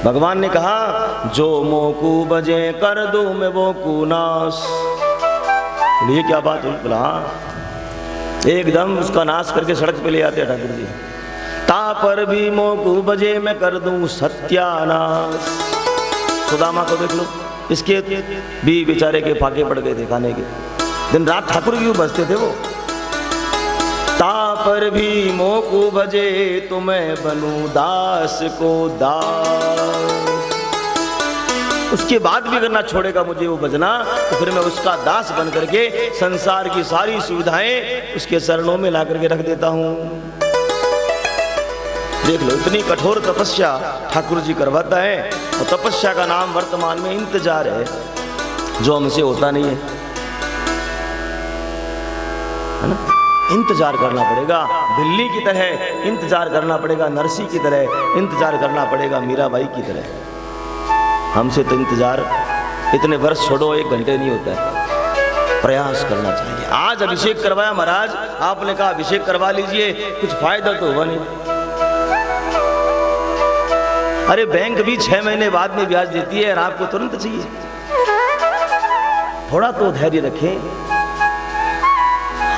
भगवान ने कहा जो मोकू बजे कर दो मैं वो नाश। ये क्या बात हुई? बोला एकदम उसका नाश करके सड़क पे ले आते हैं ठाकुर जी। ता पर भी मोकू बजे मैं कर दूं सत्यानाश। सुदामा को देख लो, इसके भी बेचारे के फाके पड़ गए थे खाने के, दिन रात ठाकुर क्यों बजते थे वो। ता पर भी मोकू बजे तो मैं बनूं दास को दास। उसके बाद भी अगर ना छोड़ेगा मुझे वो बजना तो फिर मैं उसका दास बन करके संसार की सारी सुविधाएं उसके चरणों में ला करके रख देता हूं। देख लो, इतनी कठोर तपस्या ठाकुर जी करवाता है, और तपस्या का नाम वर्तमान में इंतजार है, जो हमसे होता नहीं है ना। इंतजार करना पड़ेगा, बिल्ली की तरह इंतजार करना पड़ेगा, नरसी की तरह इंतजार करना पड़ेगा, मीराबाई की तरह। हमसे तो इंतजार इतने वर्ष छोड़ो 1 घंटे नहीं होता है, प्रयास करना चाहिए। आज अभिषेक करवाया महाराज, आपने कहा अभिषेक करवा लीजिए, कुछ फायदा तो हुआ नहीं। अरे बैंक भी 6 महीने बाद में ब्याज देती है और आपको तुरंत चाहिए। थोड़ा तो धैर्य रखें।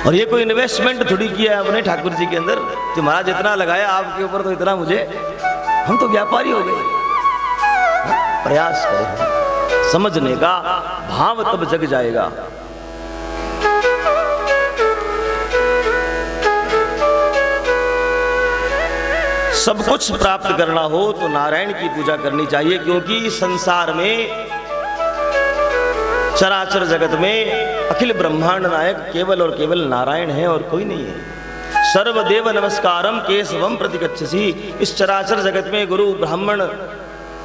और ये कोई इन्वेस्टमेंट थोड़ी किया है आपने ठाकुर जी के अंदर कि महाराज इतना लगाया आपके ऊपर तो इतना मुझे, हम तो व्यापारी हो गए। प्रयास करें, समझने का भाव तब जग जाएगा। सब कुछ प्राप्त करना हो तो नारायण की पूजा करनी चाहिए, क्योंकि संसार में चराचर जगत में अखिल ब्रह्मांड नायक केवल और केवल नारायण है और कोई नहीं है। सर्वदेव नमस्कारम केशवम प्रतिगच्छसि। इस चराचर जगत में गुरु ब्राह्मण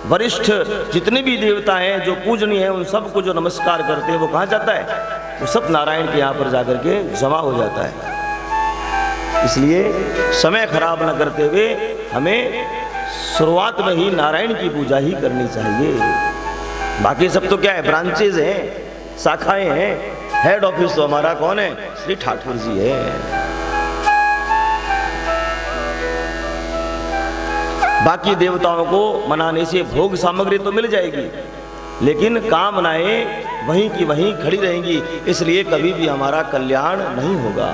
वरिष्ठ जितने भी देवता हैं जो पूजनीय हैं, उन सबको जो नमस्कार करते हैं वो कहाँ जाता है? वो सब नारायण के यहाँ पर जाकर के जमा हो जाता है। इसलिए समय खराब न करते हुए हमें शुरुआत में ही नारायण की पूजा ही करनी चाहिए। बाकी सब तो क्या है, ब्रांचेज हैं, शाखाएं हैं। हेड ऑफिस तो हमारा कौन है? श्री ठाकुर जी है। बाकी देवताओं को मनाने से भोग सामग्री तो मिल जाएगी, लेकिन कामनाएं वहीं की वहीं खड़ी रहेंगी, इसलिए कभी भी हमारा कल्याण नहीं होगा।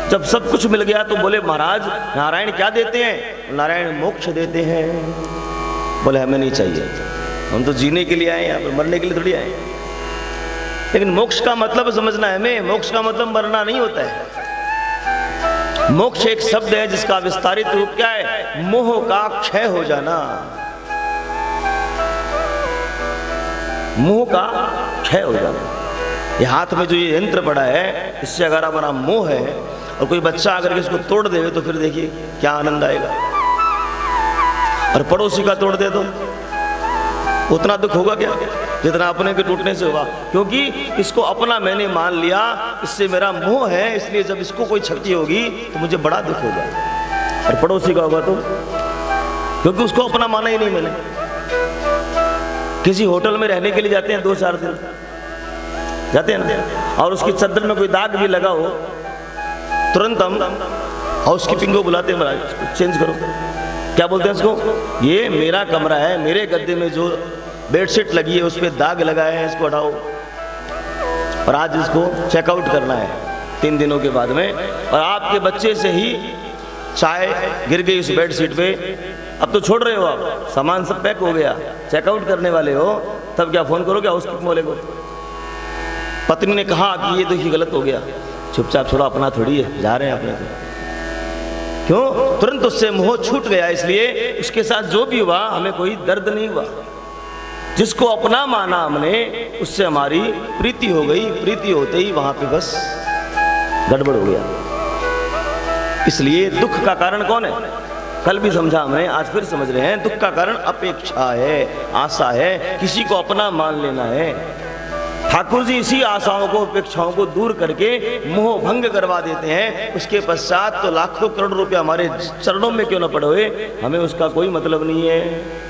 जब सब कुछ मिल गया तो बोले महाराज नारायण क्या देते हैं? नारायण मोक्ष देते हैं। बोले हमें नहीं चाहिए, हम तो जीने के लिए आए, यहाँ पर मरने के लिए थोड़ी आए। लेकिन मोक्ष का मतलब समझना है हमें, मोक्ष का मतलब मरना नहीं होता है। मोक्ष एक शब्द है जिसका विस्तारित रूप क्या है? मोह का क्षय हो जाना। मोह का क्षय हो जाना। ये हाथ में जो ये यंत्र पड़ा है, इससे अगर हमारा मोह है और कोई बच्चा अगर इसको तोड़ दे तो फिर देखिए क्या आनंद आएगा। और पड़ोसी का तोड़ दे तो उतना दुख होगा क्या जितना अपने के टूटने से होगा, क्योंकि इसको अपना मैंने मान लिया, इससे मेरा मोह है, इसलिए जब इसको कोई क्षति होगी तो मुझे बड़ा दुख होगा। और पड़ोसी का होगा तो, क्योंकि उसको अपना माना ही नहीं मैंने। किसी होटल में रहने के लिए जाते हैं 2-4 दिन जाते हैं ना, और उसकी चादर में कोई दाग भी लगा हो, तुरंत हम हाउसकीपिंग को बुलाते हैं, महाराज चेंज करो। क्या बोलते हैं इसको? ये मेरा कमरा है, मेरे गद्दे में जो बेडशीट लगी है उस पर दाग लगाए हैं, इसको हटाओ। और आज इसको चेकआउट करना है 3 दिनों के बाद में, और आपके बच्चे से ही चाय गिर गई उस बेडशीट पे, अब तो छोड़ रहे हो आप, सामान सब पैक हो गया, चेकआउट करने वाले हो, तब क्या फोन करोगे हाउसकीपिंग वाले को? पत्नी ने कहा कि ये तो ये गलत हो गया, चुपचाप छोड़ो, अपना थोड़ी है, जा रहे हैं अपने को। क्यों? तुरंत उससे मोह छूट गया, इसलिए उसके साथ जो भी हुआ हमें कोई दर्द नहीं हुआ। जिसको अपना माना हमने, उससे हमारी प्रीति हो गई, प्रीति होते ही वहां पे बस गड़बड़ हो गया। इसलिए दुख का कारण कौन है? कल भी समझा हमने, आज फिर समझ रहे हैं। दुख का कारण अपेक्षा है, आशा है, किसी को अपना मान लेना है। ठाकुर जी इसी आशाओं को, अपेक्षाओं को दूर करके मोह भंग करवा देते हैं। उसके पश्चात तो लाखों करोड़ रुपया हमारे चरणों में क्यों न पड़े हुए, हमें उसका कोई मतलब नहीं है।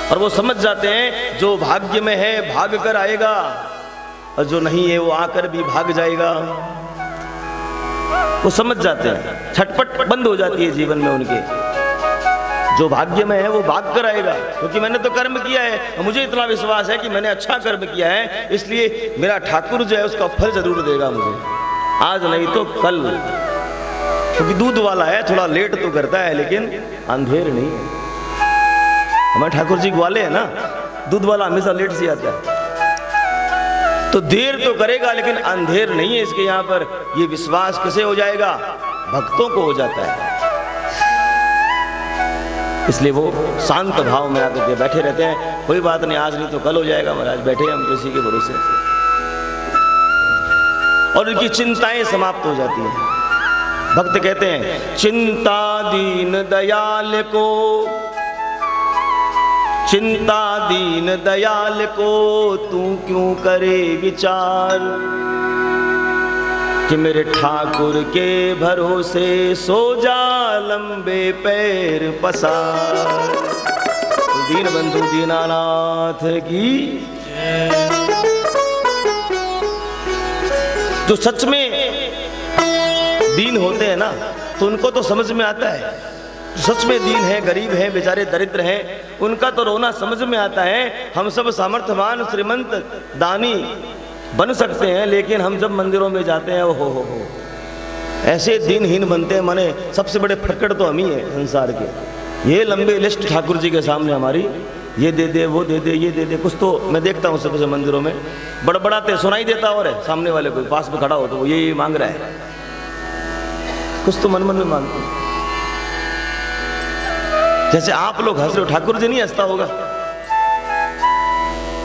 और वो समझ जाते हैं जो भाग्य में है भाग कर आएगा, और जो नहीं है वो आकर भी भाग जाएगा। वो समझ जाते हैं, छटपट बंद हो जाती है जीवन में उनके। जो भाग्य में है वो भाग कर आएगा, क्योंकि मैंने तो कर्म किया है। मुझे इतना विश्वास है कि मैंने अच्छा कर्म किया है, इसलिए मेरा ठाकुर जो है उसका फल जरूर देगा मुझे, आज नहीं तो कल। क्योंकि दूध वाला है, थोड़ा लेट तो करता है लेकिन अंधेर नहीं है। हमारे ठाकुर जी ग्वाले है ना, दूध वाला हमेशा लेट से आता है, तो देर तो करेगा लेकिन अंधेर नहीं है इसके यहाँ पर। ये विश्वास किसे हो जाएगा? भक्तों को हो जाता है। इसलिए वो शांत भाव में आकर के बैठे रहते हैं, कोई बात नहीं, आज नहीं तो कल हो जाएगा महाराज, बैठे हम किसी के भरोसे। और उनकी चिंताएं समाप्त हो जाती हैं। भक्त कहते हैं, चिंता दीन दयाल को, चिंता दीन दयाल को तू क्यों करे विचार, कि मेरे ठाकुर के भरोसे सो जा लंबे पैर पसार। दीन बंधु दीनानाथ की। जो सच में दीन होते हैं ना, तो उनको तो समझ में आता है, सच में दीन है, गरीब हैं, बेचारे दरिद्र हैं, उनका तो रोना समझ में आता है। हम सब सामर्थ्यवान श्रीमंत दानी बन सकते हैं, लेकिन हम जब मंदिरों में जाते हैं हो ऐसे दीनहीन बनते हैं। माने सबसे बड़े फटकड़ तो हम ही हैं संसार के। ये लंबे लिस्ट ठाकुर जी के सामने हमारी, ये दे दे, वो दे दे, ये दे दे। कुछ तो मैं देखता हूँ सबसे मंदिरों में बड़बड़ाते सुनाई देता और है, सामने वाले कोई पास में खड़ा हो तो वो ये मांग रहा है, कुछ तो मन मन में मांगते हैं। जैसे आप लोग हंस रहे हो, ठाकुर जी नहीं हंसता होगा?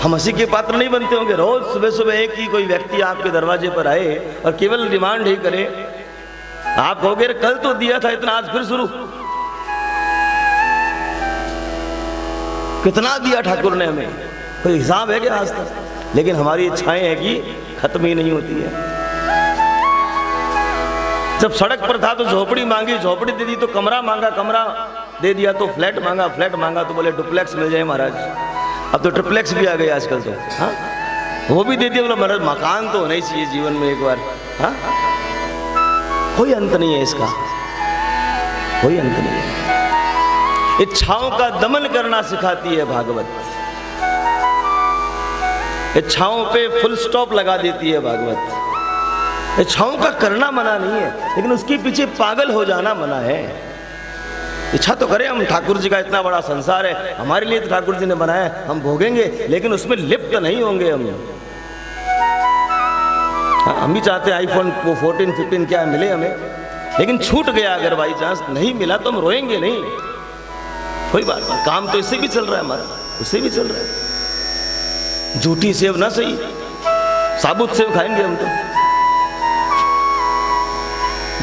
हम हंसी के पात्र नहीं बनते होंगे? रोज सुबह सुबह एक ही कोई व्यक्ति आपके दरवाजे पर आए और केवल डिमांड ही करे, आप कहोगे कल तो दिया था इतना, आज फिर शुरू। कितना दिया ठाकुर ने हमें, कोई हिसाब है क्या आज तक? लेकिन हमारी इच्छाएं है कि खत्म ही नहीं होती है। जब सड़क पर था तो झोपड़ी मांगी, झोपड़ी दे दी, तो कमरा मांगा, कमरा दे दिया, तो फ्लैट मांगा, फ्लैट मांगा तो बोले डुप्लेक्स मिल जाए महाराज। अब तो ट्रिप्लेक्स भी आ गए आजकल तो, हाँ वो भी दे दिया। बोला महाराज मकान तो होना ही चाहिए जीवन में एक बार, हाँ कोई अंत नहीं है इसका, कोई अंत नहीं है। इच्छाओं का दमन करना सिखाती है भागवत, इच्छाओं पे फुल स्टॉप लगा देती है भागवत। इच्छाओं का करना मना नहीं है, लेकिन उसके पीछे पागल हो जाना मना है। इच्छा तो करें हम, ठाकुर जी का इतना बड़ा संसार है, हमारे लिए तो ठाकुर जी ने बनाया है, हम भोगेंगे, लेकिन उसमें लिप्त नहीं होंगे हम। हम भी चाहते हैं आईफोन वो 14, 15 क्या मिले हमें, लेकिन छूट गया अगर बाई चांस नहीं मिला तो हम रोएंगे नहीं, कोई बात नहीं। काम तो इससे भी चल रहा है हमारा, उससे भी चल रहा है। झूठी सेव ना सही, साबुत सेव खाएंगे हम तो।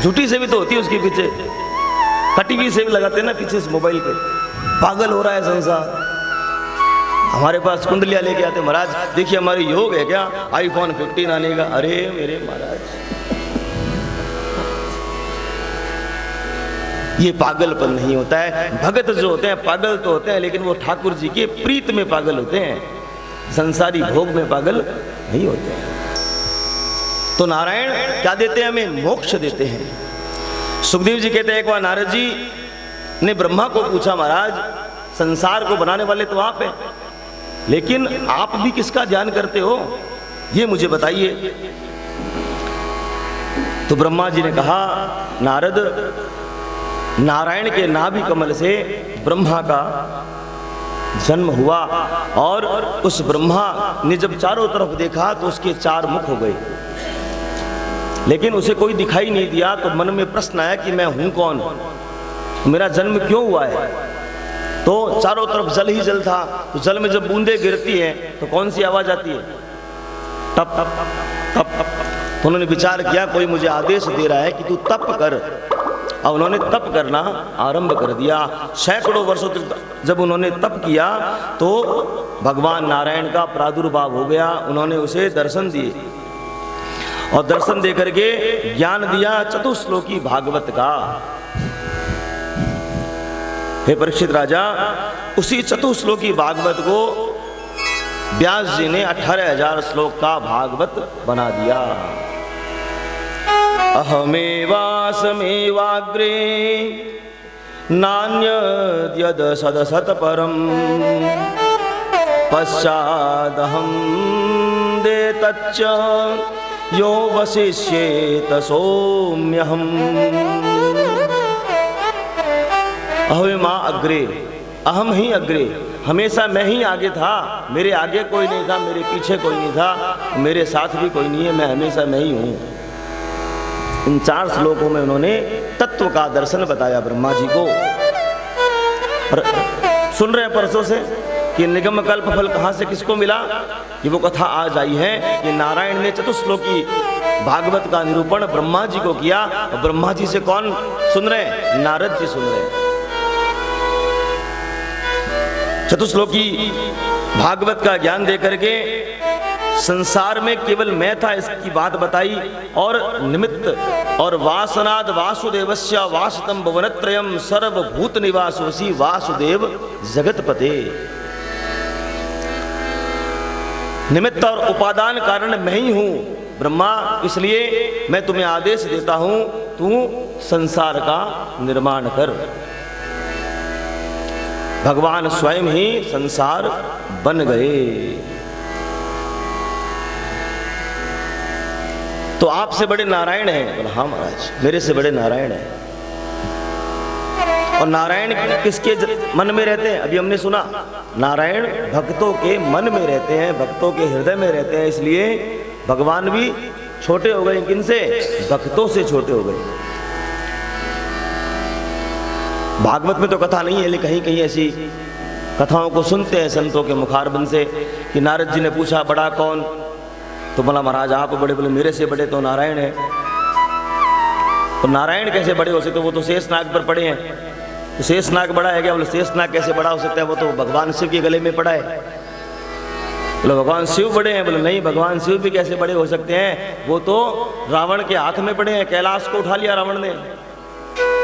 झूठी सेव तो होती है उसके पीछे, कटी हुई सेव लगाते हैं ना पीछे से मोबाइल पे। पागल हो रहा है संसार। हमारे पास कुंडलियां लेके आते, महाराज देखिए हमारी योग है क्या आईफोन 15 आने का। अरे मेरे महाराज, ये पागलपन नहीं होता है। भगत जो होते हैं पागल तो होते हैं, लेकिन वो ठाकुर जी के प्रीत में पागल होते हैं, संसारी भोग में पागल नहीं होते हैं। तो नारायण क्या देते हैं हमें? मोक्ष देते हैं। सुखदेव जी कहते हैं, एक बार नारद जी ने ब्रह्मा को पूछा, महाराज संसार को बनाने वाले तो आप हैं, लेकिन आप भी किसका ध्यान करते हो, ये मुझे बताइए। तो ब्रह्मा जी ने कहा, नारद नारायण के नाभि कमल से ब्रह्मा का जन्म हुआ, और उस ब्रह्मा ने जब चारों तरफ देखा तो उसके 4 मुख हो गए, लेकिन उसे कोई दिखाई नहीं दिया। तो मन में प्रश्न आया कि मैं हूं कौन, मेरा जन्म क्यों हुआ है? तो चारों तरफ जल ही जल था, तो जल में जब बूंदें गिरती हैं तो कौन सी आवाज आती है? टप टप टप टप। तो उन्होंने विचार किया कोई मुझे आदेश दे रहा है कि तू तप कर, और उन्होंने तप करना आरंभ कर दिया। सैकड़ों वर्षों तक जब उन्होंने तप किया तो भगवान नारायण का प्रादुर्भाव हो गया। उन्होंने उसे दर्शन दिए, और दर्शन देकर के ज्ञान दिया चतुश्लोकी भागवत का। हे परीक्षित राजा, उसी चतुश्लोकी भागवत को व्यास जी ने 18,000 श्लोक का भागवत बना दिया। अहमेवासमेवाग्रे नान्यद्यद सदसत परम पश्चादहं देतच्च यो वशिष्येत सोम्यहम्। अहो माँ अग्रे, अहम ही अग्रे, हमेशा मैं ही आगे था, मेरे आगे कोई नहीं था, मेरे पीछे कोई नहीं था, मेरे साथ भी कोई नहीं है, मैं हमेशा मैं ही हूँ। इन 4 श्लोकों में उन्होंने तत्व का दर्शन बताया ब्रह्मा जी को। और सुन रहे हैं परसों से कि निगम कल्प फल कहाँ से किसको मिला, ये वो कथा आज आई है कि नारायण ने चतुश्लोकी भागवत का निरूपण ब्रह्मा जी को किया। और ब्रह्मा जी से कौन सुन रहे हैं? नारद जी सुन रहे हैं। चतुश्लोकी भागवत का ज्ञान दे करके संसार में केवल मैं था इसकी बात बताई, और निमित्त और वासनाद वासुदेवस्य वासतम भुवनत्रयम सर्वभूत निवासोसी वासुदेव जगतपते। निमित्त और उपादान कारण मैं ही हूं ब्रह्मा, इसलिए मैं तुम्हें आदेश देता हूं तू संसार का निर्माण कर। भगवान स्वयं ही संसार बन गए। तो आपसे बड़े नारायण हैं? बोला हाँ महाराज, मेरे से बड़े नारायण हैं। और नारायण किसके मन में रहते हैं? अभी हमने सुना, नारायण भक्तों के मन में रहते हैं, भक्तों के हृदय में रहते हैं। इसलिए भगवान भी छोटे हो गए, किनसे? भक्तों से छोटे हो गए। भागवत में तो कथा नहीं है, लेकिन कहीं कहीं ऐसी कथाओं को सुनते हैं संतों के मुखारबिंद से कि नारद जी ने पूछा बड़ा कौन? तो बोला महाराज आप बड़े। बोले मेरे से बड़े तो नारायण है। तो नारायण कैसे बड़े हो सकते? वो तो शेषनाग पर पड़े हैं। तो शेषनाग बड़ा है क्या? बोले शेषनाग कैसे बड़ा हो सकता है? वो तो भगवान शिव के गले में पड़ा है। बोले भगवान शिव बड़े हैं? बोले नहीं, भगवान शिव भी कैसे बड़े हो सकते हैं? वो तो रावण के हाथ में पड़े हैं, कैलाश को उठा लिया रावण ने।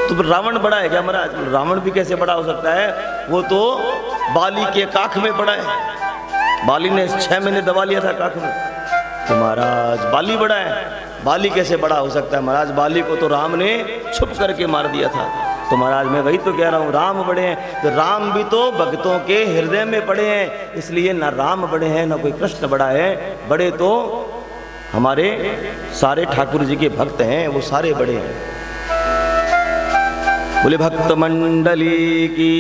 तो रावण बड़ा है क्या महाराज? रावण भी कैसे बड़ा हो सकता है? वो तो बाली के काख में पड़ा है, बाली ने 6 महीने दबा लिया था काख में। तो महाराज बाली बड़ा है? बाली कैसे बड़ा हो सकता है महाराज? बाली को तो राम ने छुप करके मार दिया था। तो महाराज मैं वही तो कह रहा हूँ, राम बड़े हैं। तो राम भी तो भक्तों के हृदय में पड़े हैं, इसलिए ना राम बड़े हैं ना कोई कृष्ण बड़ा है। बड़े तो हमारे सारे ठाकुर जी के भक्त हैं, वो सारे बड़े हैं। बोले भक्त मंडली की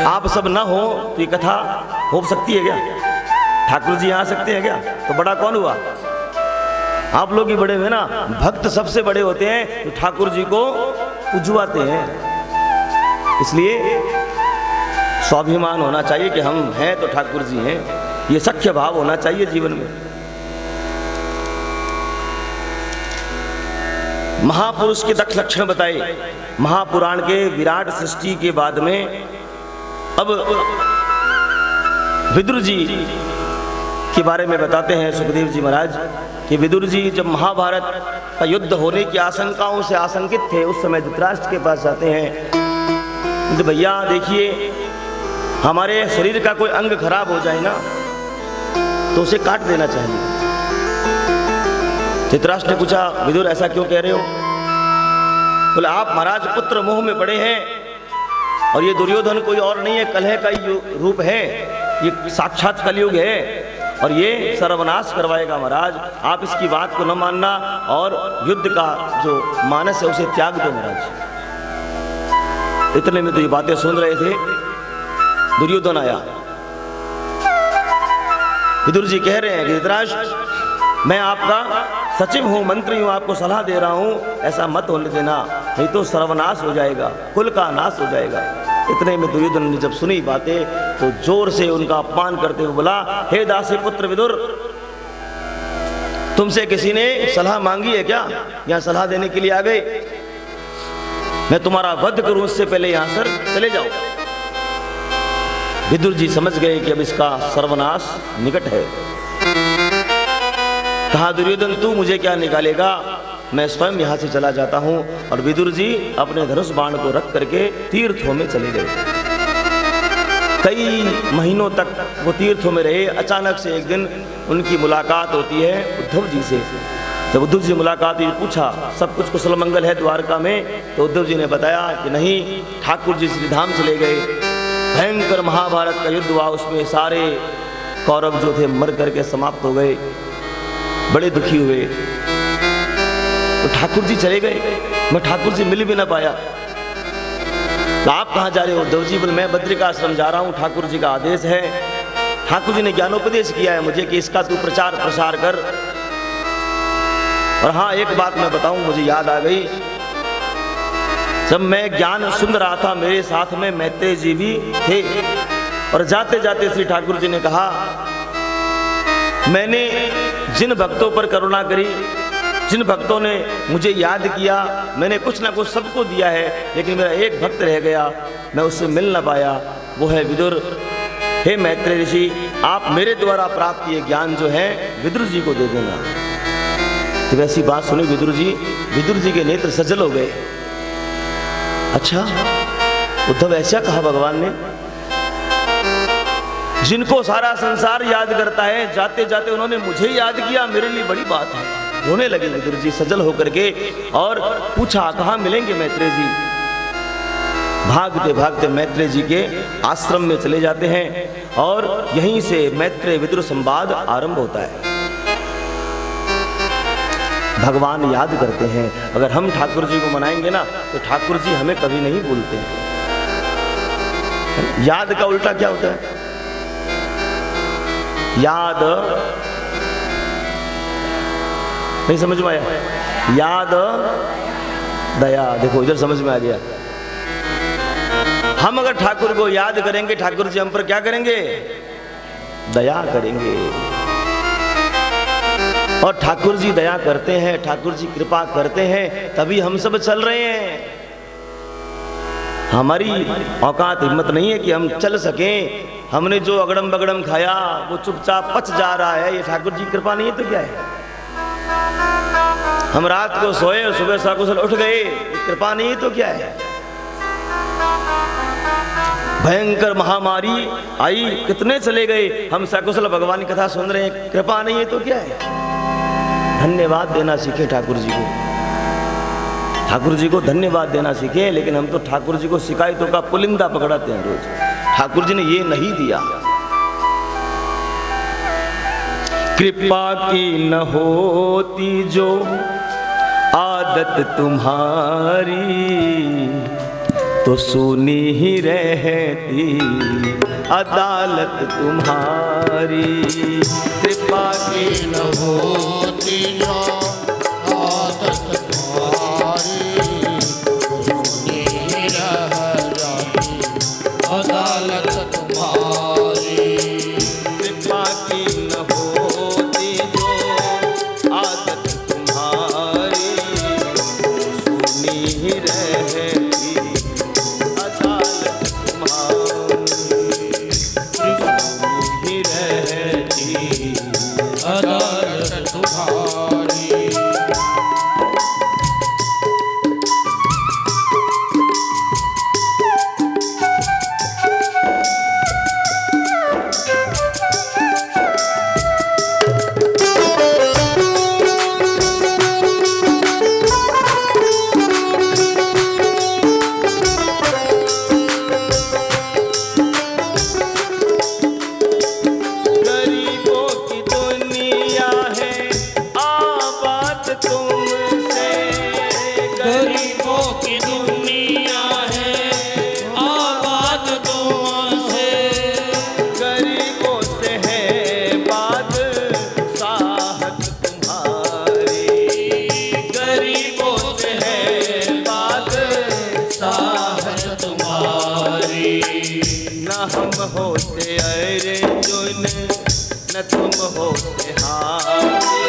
आप सब ना हो तो ये कथा हो सकती है क्या? ठाकुर जी आ सकते हैं क्या? तो बड़ा कौन हुआ? आप लोग ही बड़े हुए ना। भक्त सबसे बड़े होते हैं जो ठाकुर जी को उजवाते हैं। इसलिए स्वाभिमान होना चाहिए कि हम हैं तो ठाकुर जी हैं, ये सख्य भाव होना चाहिए जीवन में। महापुरुष के दक्ष लक्षण बताए महापुराण के विराट सृष्टि के बाद में। अब विदुर जी के बारे में बताते हैं सुखदेव जी महाराज कि विदुर जी जब महाभारत का युद्ध होने की आशंकाओं से आशंकित थे, उस समय धृतराष्ट्र के पास जाते हैं। तो भैया देखिए, हमारे शरीर का कोई अंग खराब हो जाए ना तो उसे काट देना चाहिए। धृतराष्ट्र ने पूछा विदुर ऐसा क्यों कह रहे हो? बोले आप महाराज पुत्र मोह में पड़े हैं, और ये दुर्योधन कोई और नहीं है, कलह का ही रूप है, ये साक्षात कलयुग है और ये सर्वनाश करवाएगा। महाराज आप इसकी बात को न मानना और युद्ध का जो मानस है उसे त्याग दो महाराज। इतने में तो ये बातें सुन रहे थे, दुर्योधन आया। विदुर जी कह रहे हैं कि धृतराष्ट्र मैं आपका सचिव हूं, मंत्री हूं, आपको सलाह दे रहा हूं, ऐसा मत होने देना, नहीं तो सर्वनाश हो जाएगा, कुल का नाश हो जाएगा। इतने में दुर्योधन ने जब सुनी बातें तो जोर से उनका अपमान करते हुए बोला, हे दासी पुत्र विदुर, तुमसे किसी ने सलाह मांगी है क्या? यहां सलाह देने के लिए आ गए? मैं तुम्हारा वध करूं उससे पहले यहां से चले जाओ। विदुर जी समझ गए कि अब इसका सर्वनाश निकट है। कहा दुर्योधन तू मुझे क्या निकालेगा, मैं स्वयं यहाँ से चला जाता हूँ। और विदुर जी अपने धनुष बाण को रख करके तीर्थों में चले गए। कई महीनों तक वो तीर्थों में रहे। अचानक से एक दिन उनकी मुलाकात होती है उद्धव जी से। जब उद्धव जी मुलाकात हुई, पूछा सब कुछ कुशल मंगल है द्वारका में, तो उद्धव जी ने बताया कि नहीं, ठाकुर जी श्रीधाम चले गए, भयंकर महाभारत का युद्ध हुआ, उसमें सारे कौरव जो थे मर करके समाप्त हो गए, बड़े दुखी हुए। तो ठाकुर जी चले गए, मैं ठाकुर जी मिल भी ना पाया। तो आप कहाँ जा रहे हो? उद्धव जी बोले मैं बद्रिकाश्रम जा रहा हूँ, ठाकुर जी का आदेश है। ठाकुर जी ने ज्ञानोपदेश किया है मुझे कि इसका तू प्रचार प्रसार कर। और हाँ, एक बात मैं बताऊं, मुझे याद आ गई, जब मैं ज्ञान सुन रहा था मेरे साथ में मैत्रेय जी भी थे, और जाते जाते श्री ठाकुर जी ने कहा, मैंने जिन भक्तों पर करुणा करी, जिन भक्तों ने मुझे याद किया, मैंने कुछ ना कुछ सबको दिया है, लेकिन मेरा एक भक्त रह गया, मैं उससे मिल ना पाया, वो है विदुर। हे मैत्रेय ऋषि, आप मेरे द्वारा प्राप्त किए ज्ञान जो है विदुर जी को दे देना। तो वैसी बात सुनी विदुर जी के नेत्र सजल हो गए। अच्छा, उद्धव ऐसा कहा भगवान ने? जिनको सारा संसार याद करता है, जाते जाते उन्होंने मुझे याद किया, मेरे लिए बड़ी बात है। रोने लगे विदुर जी सजल होकर के, और पूछा कहाँ मिलेंगे मैत्रेय जी? भागते भागते मैत्रेय जी के आश्रम में चले जाते हैं, और यहीं से मैत्रेय विदुर संवाद आरंभ होता है। भगवान याद करते हैं। अगर हम ठाकुर जी को मनाएंगे ना, तो ठाकुर जी हमें कभी नहीं भूलते हैं। याद का उल्टा क्या होता है? याद नहीं समझ में आया? याद दया, देखो इधर समझ में आ गया। हम अगर ठाकुर को याद करेंगे, ठाकुर जी हम पर क्या करेंगे? दया करेंगे। और ठाकुर जी दया करते हैं, ठाकुर जी कृपा करते हैं, तभी हम सब चल रहे हैं। हमारी औकात हिम्मत नहीं है कि हम चल सकें। हमने जो अगड़म बगड़म खाया वो चुपचाप पच जा रहा है, ये ठाकुर जी कृपा नहीं है तो क्या है? हम रात को सोए और सुबह सकुशल उठ गए, ये कृपा नहीं है तो क्या है? भयंकर महामारी आई, कितने चले गए, हम सकुशल भगवान की कथा सुन रहे हैं, कृपा नहीं है तो क्या है? धन्यवाद देना सीखे ठाकुर जी को, ठाकुर जी को धन्यवाद देना सीखे। लेकिन हम तो ठाकुर जी को शिकायतों का पुलिंदा पकड़ाते हैं रोज। ठाकुर जी ने ये नहीं दिया। कृपा की न होती जो आदत तुम्हारी, तो सुनी ही रहती अदालत तुम्हारी। कृपा की न होती जो आदत तुम्हारी, तो सुनी ही रह जाती अदालत तुम्हारी। कृपा की न होती जो आदत तुम्हारी, तो सुनी ही रहती होते अर्जुन न तुम होते हाथी,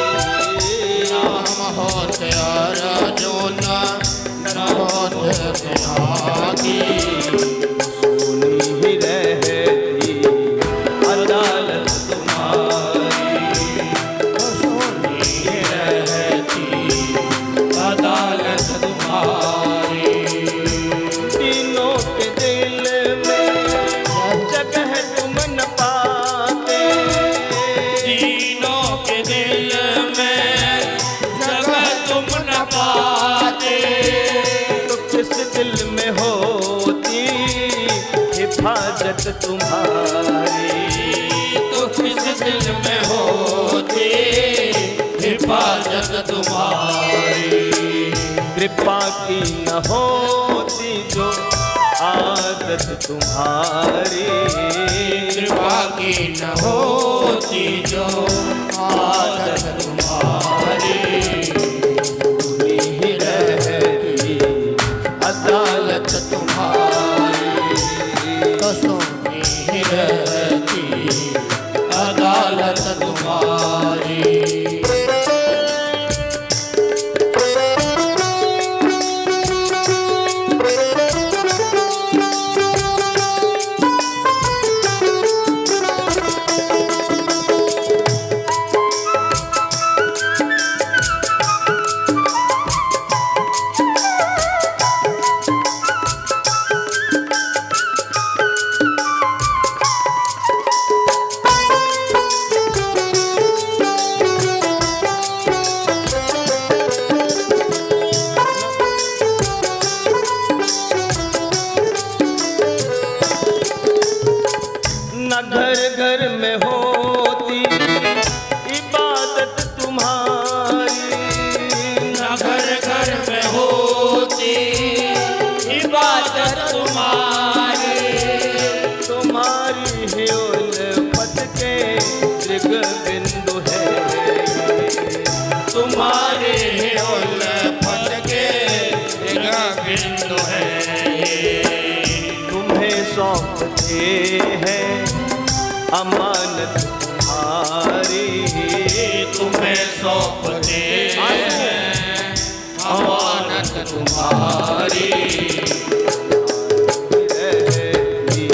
हम होते अर्जुन न होते हाथी, सुनी ही रहती अदालत तुम्हारी, सुनी ही रहती अदालत तुम्हारी। तीनों के दिल में जगह तुम न पाते, तीनों के दिल में हिफाजत तुम्हारी, तो किस दिल में होती हिफाजत तुम्हारी। कृपा की न होती जो आदत तुम्हारी, कृपा की न होती जो आदत तुम्हारी। ही रहती अदालत तुम्हारी, कसों में रहती अदालत तुम्हारी। घर में होती इबादत तुम्हारी, न घर घर में होती इबादत तुम्हारी। तुम्हारी ही उल्फत के जग बिंदु है, तुम्हारी ही उल्फत के जग बिंदु है। तुम्हें सौंपते हैं अमानत तुम्हारी, तुम्हें सौंपते हैं अमानत तुम्हारी। रहती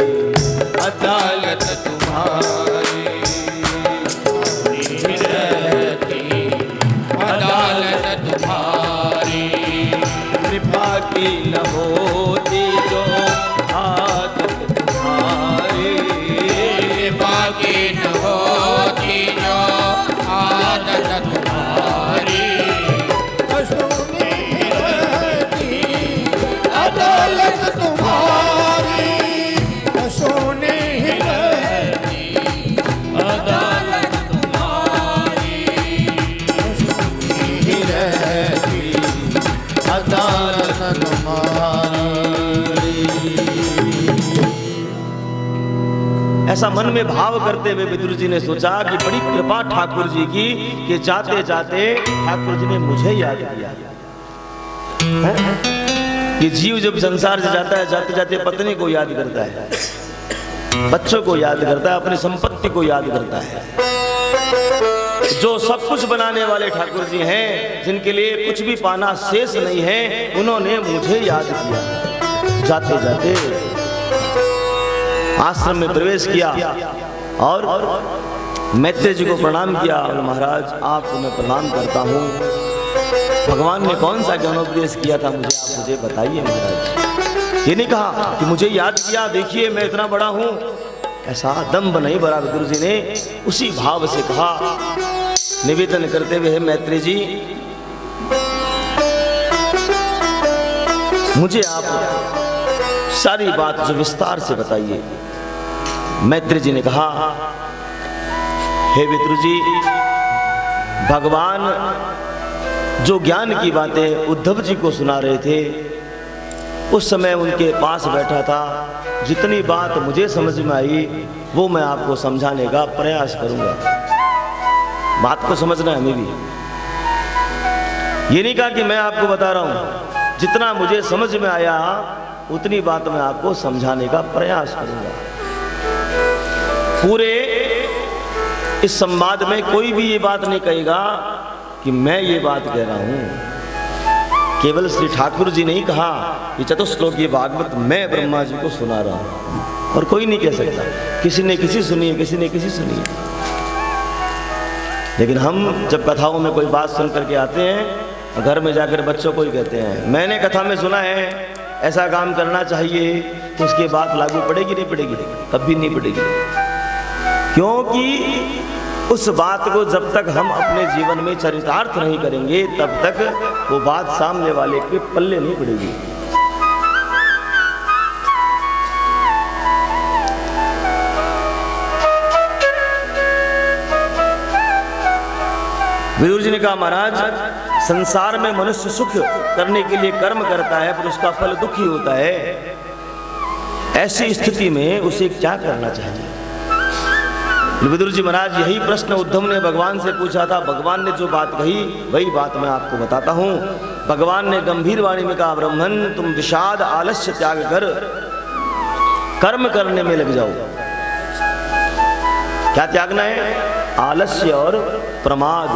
अदालत तुम्हारी, रहती अदालत तुम्हारी। कृपा की न होती जो आदत तुम्हारी, बाकी न होती जो आदत तुम्हारी। कसों में रहती अदालत तुम्हारी, कसों में रहती अदालत तुम्हारी। कसों में रहती अदालत तुम्हारी। ऐसा मन में भाव करते हुए विदुर जी ने सोचा कि बड़ी कृपा ठाकुर जी की कि जाते जाते ठाकुर जी ने मुझे याद किया है? कि जीव जब संसार से जाता है जाते जाते पत्नी को याद करता है, बच्चों को याद करता है, अपनी संपत्ति को याद करता है। जो सब कुछ बनाने वाले ठाकुर जी हैं, जिनके लिए कुछ भी पाना शेष नहीं है, उन्होंने मुझे याद किया। जाते जाते आश्रम में प्रवेश किया और मैत्रेय जी को प्रणाम किया और महाराज आपको मैं प्रणाम करता हूँ। भगवान ने कौन सा ज्ञानोपदेश किया था मुझे, आप मुझे बताइए महाराज। ये नहीं कहा कि मुझे याद किया, देखिए मैं इतना बड़ा हूँ, ऐसा दम्भ नहीं भरा। विदुर जी ने उसी भाव से कहा, निवेदन करते हुए मैत्रेय जी मुझे आप सारी बात जो विस्तार से बताइए। मैत्रेय जी ने कहा, हे विदुर जी, भगवान जो ज्ञान की बातें उद्धव जी को सुना रहे थे, उस समय उनके पास बैठा था। जितनी बात मुझे समझ में आई वो मैं आपको समझाने का प्रयास करूंगा। बात को समझना है हमें भी। ये नहीं कहा कि मैं आपको बता रहा हूं, जितना मुझे समझ में आया उतनी बात मैं आपको समझाने का प्रयास करूंगा। पूरे इस संवाद में कोई भी ये बात नहीं कहेगा कि मैं ये बात कह रहा हूं। केवल श्री ठाकुर जी ने ही कहा कि चतुश्लोकीय भागवत मैं ब्रह्मा जी को सुना रहा हूं, और कोई नहीं कह सकता। किसी ने किसी सुनी है, किसी ने किसी सुनी है। लेकिन हम जब कथाओं में कोई बात सुन करके आते हैं, घर में जाकर बच्चों को ही कहते हैं मैंने कथा में सुना है ऐसा काम करना चाहिए, तो उसके बाद लागू पड़ेगी नहीं पड़ेगी? कभी नहीं पड़ेगी। क्योंकि उस बात को जब तक हम अपने जीवन में चरितार्थ नहीं करेंगे तब तक वो बात सामने वाले के पल्ले नहीं पड़ेगी। विदुर जी ने कहा महाराज, संसार में मनुष्य सुख करने के लिए कर्म करता है पर उसका फल दुखी होता है। ऐसी स्थिति में उसे क्या करना चाहिए? विदुर जी महाराज, यही प्रश्न उद्धव ने भगवान से पूछा था। भगवान ने जो बात कही वही बात मैं आपको बताता हूं। भगवान ने गंभीर वाणी में कहा, ब्रह्मन तुम विषाद आलस्य त्याग कर कर्म करने में लग जाओ। क्या त्यागना है? आलस्य और प्रमाद।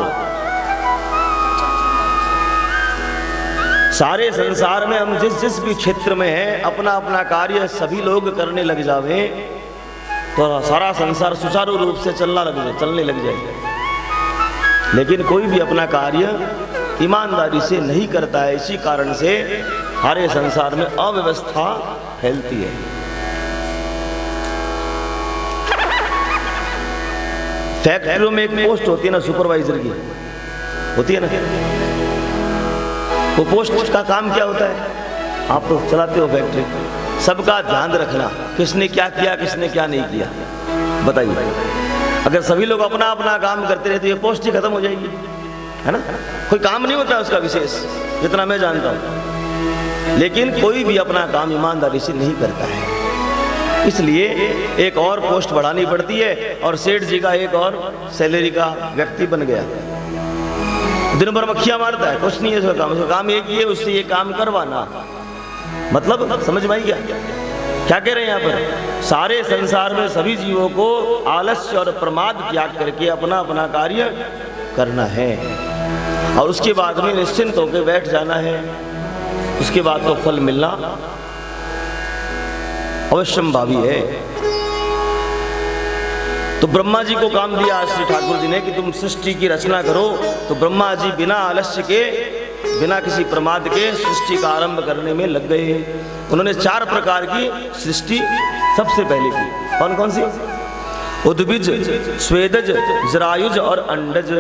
सारे संसार में हम जिस जिस भी क्षेत्र में हैं, अपना अपना कार्य सभी लोग करने लग जावे तो सारा संसार सुचारू रूप से चलने लग जाए। लेकिन कोई भी अपना कार्य ईमानदारी से नहीं करता है। इसी कारण से सारे संसार में अव्यवस्था फैलती है। फैक्ट्रियों में एक पोस्ट होती है ना, सुपरवाइजर की होती है ना, वो पोस्ट का काम क्या होता है? आप तो चलाते हो फैक्ट्री, सबका ध्यान रखना, किसने क्या किया किसने क्या नहीं किया। बताइए, अगर सभी लोग अपना अपना काम करते रहे तो ये पोस्ट ही खत्म हो जाएगी, है ना? कोई काम नहीं होता उसका विशेष, जितना मैं जानता हूं। लेकिन कोई भी अपना काम ईमानदारी से नहीं करता है, इसलिए एक और पोस्ट बढ़ानी पड़ती है और सेठ जी का एक और सैलरी का व्यक्ति बन गया। दिन भर मक्खियां मारता है, कुछ नहीं है उसका काम एक ही है, उससे ये काम करवाना। मतलब समझ में आई क्या कह रहे हैं यहाँ पर? सारे संसार में सभी जीवों को आलस्य और प्रमाद त्याग करके अपना अपना कार्य करना है और उसके बाद में निश्चिंत होकर बैठ जाना है। उसके बाद तो फल मिलना अवश्यंभावी है। तो ब्रह्मा जी को काम दिया श्री ठाकुर जी ने कि तुम सृष्टि की रचना करो। तो ब्रह्मा जी बिना आलस्य के, बिना किसी प्रमाद के सृष्टि का आरंभ करने में लग गए। उन्होंने 4 प्रकार की सृष्टि सबसे पहले की। कौन कौन सी? उद्भिज, स्वेदज, जरायुज और अंडज।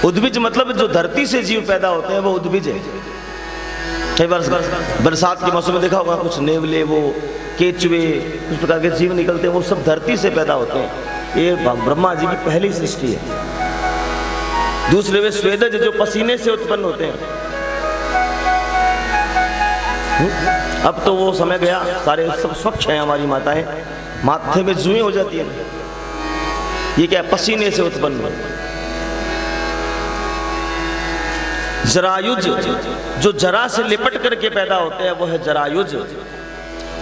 उद्भिज मतलब जो धरती से जीव पैदा होते हैं वो उद्भिज है। कई बार बरसात के मौसम में देखा होगा, कुछ नेवले, वो केचुए, कुछ प्रकार के जीव निकलते हैं, वो सब धरती से पैदा होते हैं। ये ब्रह्मा जी की पहली सृष्टि है। दूसरे वे स्वेदज जो पसीने से उत्पन्न होते हैं। अब तो वो समय गया, सारे सब स्वच्छ हैं हमारी माताएं, माथे में जुएं हो जाती है। ये क्या? पसीने से उत्पन्न। जरायुज जो जरा से लिपट करके पैदा होते हैं वो है जरायुज।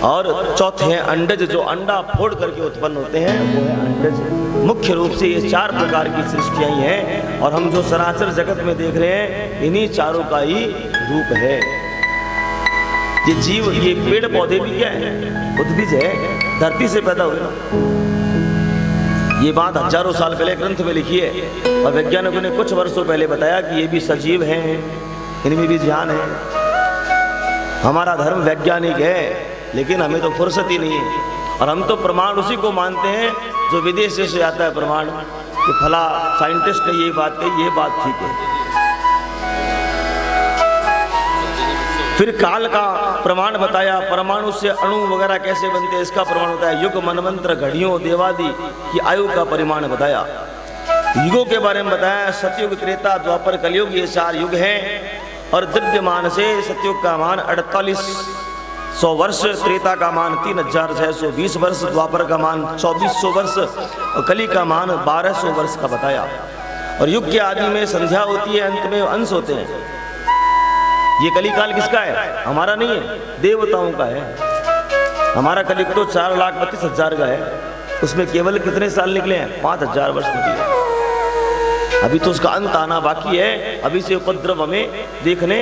और चौथे हैं अंडज जो अंडा फोड़ करके उत्पन्न होते हैं वो है अंडज। मुख्य रूप से ये 4 प्रकार की सृष्टियां ही हैं और हम जो सरासर जगत में देख रहे हैं इन्हीं चारों का ही रूप है। ये जीव, ये पेड़ पौधे भी क्या है? उद्भिज है, धरती से पैदा हुए ना। ये बात हजारों साल पहले ग्रंथ में लिखी है और वैज्ञानिकों ने कुछ वर्षों पहले बताया कि ये भी सजीव हैं, इनमें भी जान है। हमारा धर्म वैज्ञानिक है लेकिन हमें तो फुर्सत ही नहीं है और हम तो प्रमाण उसी को मानते हैं जो विदेश से आता है प्रमाण कि फला साइंटिस्ट ने ये बात कही, ये बात ठीक है। फिर काल का प्रमाण बताया, परमाणु से अणु वगैरह कैसे बनते हैं इसका प्रमाण बताया। युग, मनवंतर, घड़ियों, देवादि की आयु का परिमाण बताया। युगों के बारे में बताया, सतयुग, त्रेता, द्वापर, कलयुग, ये 4 युग हैं और द्रव्यमान से सतयुग का मान 4800 वर्ष, त्रेता का मान 3620 वर्ष, द्वापर का मान 2400 वर्ष और कली का मान 1200 वर्ष का बताया। और युग के आदि में संध्या होती है, अंत में अंश होते हैं। ये कलिकाल किसका है? हमारा नहीं है, देवताओं का है। हमारा कलियुग तो 4,32,000 का है, उसमें केवल कितने साल निकले हैं? 5000 वर्ष निकले। अभी तो उसका अंत आना बाकी है। अभी से उपद्रव हमें देखने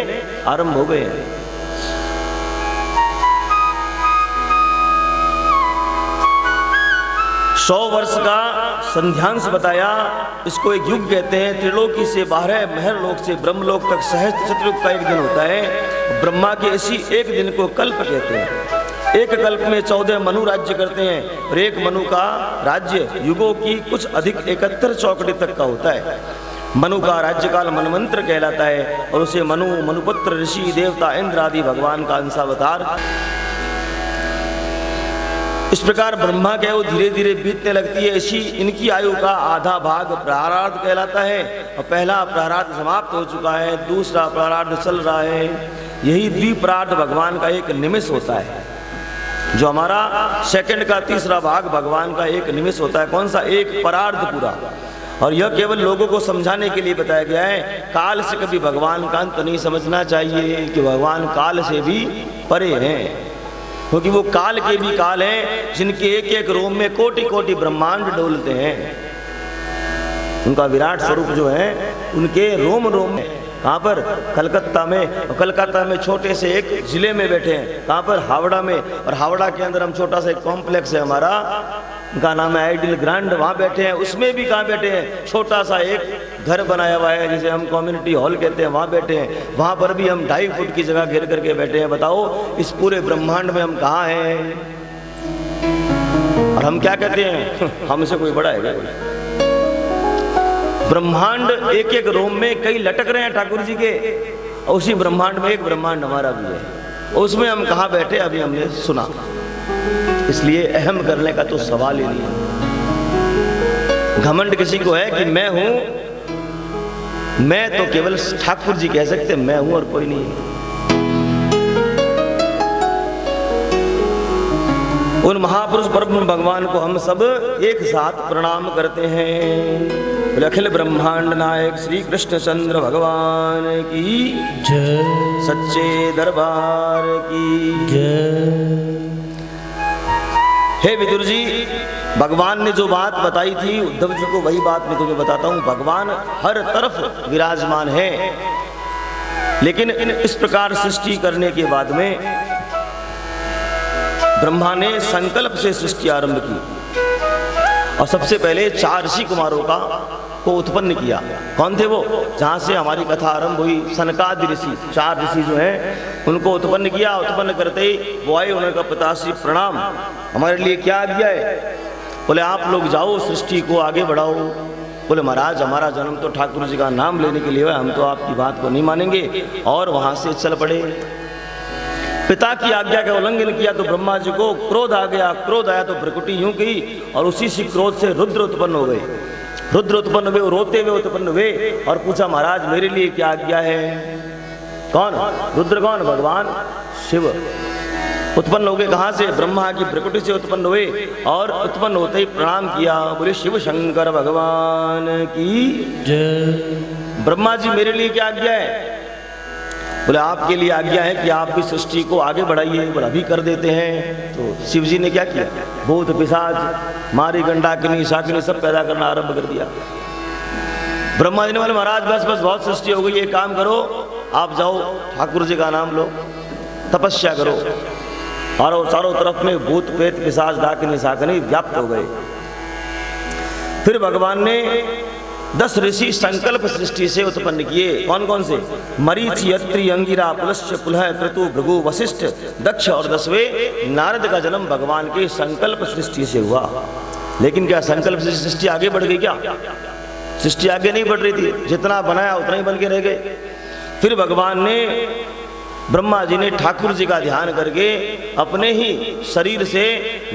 आरंभ हो गए हैं। सौ वर्ष का संध्यांश बताया, इसको एक युग कहते हैं। त्रिलोकी से 12 महर लोक से ब्रह्मलोक तक सहस्त्र चतुर्युग का एक दिन होता है। ब्रह्मा के इसी एक दिन को कल्प कहते हैं। एक कल्प में 14 मनु राज्य करते हैं और एक मनु का राज्य युगों की कुछ अधिक 71 चौकड़ी तक का होता है। मनु का राज्यकाल मनवंतर कहलाता है और उसे मनु, मनुपुत्र, ऋषि, देवता, इंद्र आदि भगवान का अंशावतार इस प्रकार ब्रह्मा के वो धीरे धीरे बीतने लगती है। ऐसी इनकी आयु का आधा भाग प्रारार्ध कहलाता है और पहला प्रारार्ध समाप्त हो चुका है, दूसरा प्रारार्ध चल रहा है। यही द्विप्रार्ध भगवान का एक निमिष होता है। जो हमारा सेकंड का तीसरा भाग भगवान का एक निमिष होता है। कौन सा? एक परार्ध पूरा। और यह केवल लोगों को समझाने के लिए बताया गया है। काल से कभी भगवान का अंत नहीं समझना चाहिए कि भगवान काल से भी परे हैं, क्योंकि वो काल के भी काल हैं, जिनके एक एक रोम में कोटि कोटि ब्रह्मांड डोलते हैं। उनका विराट स्वरूप जो है उनके रोम रोम में। कहाँ पर? कलकत्ता में। और कलकत्ता में छोटे से एक जिले में बैठे हैं। कहाँ पर? हावड़ा में। और हावड़ा के अंदर हम छोटा सा एक कॉम्प्लेक्स है हमारा, उनका नाम है आइडियल ग्रांड, वहाँ बैठे हैं। उसमें भी कहाँ बैठे हैं? छोटा सा एक घर बनाया हुआ है जिसे हम कम्युनिटी हॉल कहते हैं, वहाँ बैठे हैं। वहाँ पर भी हम 2.5 फुट की जगह घेर करके बैठे हैं। बताओ इस पूरे ब्रह्मांड में हम कहाँ हैं? और हम क्या कहते हैं? हमसे कोई बड़ा है क्या? ब्रह्मांड एक एक रोम में कई लटक रहे हैं ठाकुर जी के, और उसी ब्रह्मांड में एक ब्रह्मांड हमारा भी है। उसमें हम कहाँ बैठे अभी हमने सुना। इसलिए अहम करने का तो सवाल ही नहीं है। घमंड किसी को है कि मैं हूं, मैं तो केवल ठाकुर जी कह सकते मैं हूं और कोई नहीं है। उन महापुरुष परम भगवान को हम सब एक साथ प्रणाम करते हैं। अखिल ब्रह्मांड नायक श्री कृष्ण चंद्र भगवान की जय, सच्चे दरबार की जय। हे विदुर जी, भगवान ने जो बात बताई थी उद्धव जी को, वही बात मैं तुम्हें बताता हूं। भगवान हर तरफ विराजमान है, लेकिन इस प्रकार सृष्टि करने के बाद में ब्रह्मा ने संकल्प से सृष्टि आरंभ की और सबसे पहले 4 ऋषि कुमारों को उत्पन्न किया। कौन थे वो? जहाँ से हमारी कथा आरंभ हुई, सनकादि ऋषि, 4 ऋषि जो हैं उनको उत्पन्न किया। उत्पन्न करते ही वो आए, उन्होंने कहा पिताश्री प्रणाम, हमारे लिए क्या आज्ञा है? बोले आप लोग जाओ सृष्टि को आगे बढ़ाओ। बोले महाराज हमारा जन्म तो ठाकुर जी का नाम लेने के लिए हुआ, हम तो आपकी बात को नहीं मानेंगे। और वहाँ से चल पड़े। पिता की आज्ञा का उल्लंघन किया तो ब्रह्मा जी को क्रोध आ गया। क्रोध आया तो प्रकृति यूं की और उसी से क्रोध से रुद्र उत्पन्न हो गए। रुद्र उत्पन्न हुए, रोते हुए उत्पन्न हुए और पूछा महाराज मेरे लिए क्या आज्ञा है? कौन? रुद्र कौन? भगवान शिव उत्पन्न हो गए। कहाँ से? ब्रह्मा की प्रकृति से उत्पन्न हुए और उत्पन्न होते ही प्रणाम किया। बोले शिव शंकर भगवान की जय। ब्रह्मा जी मेरे लिए क्या आज्ञा है? बोले आपके लिए आज्ञा है कि आपकी सृष्टि को आगे बढ़ाइए। बोले अभी कर देते हैं। तो शिव जी ने क्या किया? भूत पिशाच मारी गंडाकिनी शाकिनी सब पैदा करना आरंभ कर दिया। ब्रह्मा जी ने बोले महाराज बस बस बहुत सृष्टि हो गई, ये काम करो, आप जाओ ठाकुर जी का नाम लो, तपस्या करो। और चारों तरफ में भूत प्रेत पिशाच डाकिनी शाकिनी व्याप्त हो गए। फिर भगवान ने 10 ऋषि संकल्प सृष्टि से उत्पन्न किए। कौन कौन से? मरीचि, अत्रि, अंगिरा, पुलस्त्य, पुलह, क्रतु, भृगु, वशिष्ठ, दक्ष और 10वें नारद का जन्म भगवान के संकल्प सृष्टि से हुआ। लेकिन क्या संकल्प से सृष्टि आगे बढ़ गई? क्या सृष्टि आगे नहीं बढ़ रही थी, जितना बनाया उतना ही बन के रह गए। फिर भगवान ने, ब्रह्मा जी ने ठाकुर जी का ध्यान करके अपने ही शरीर से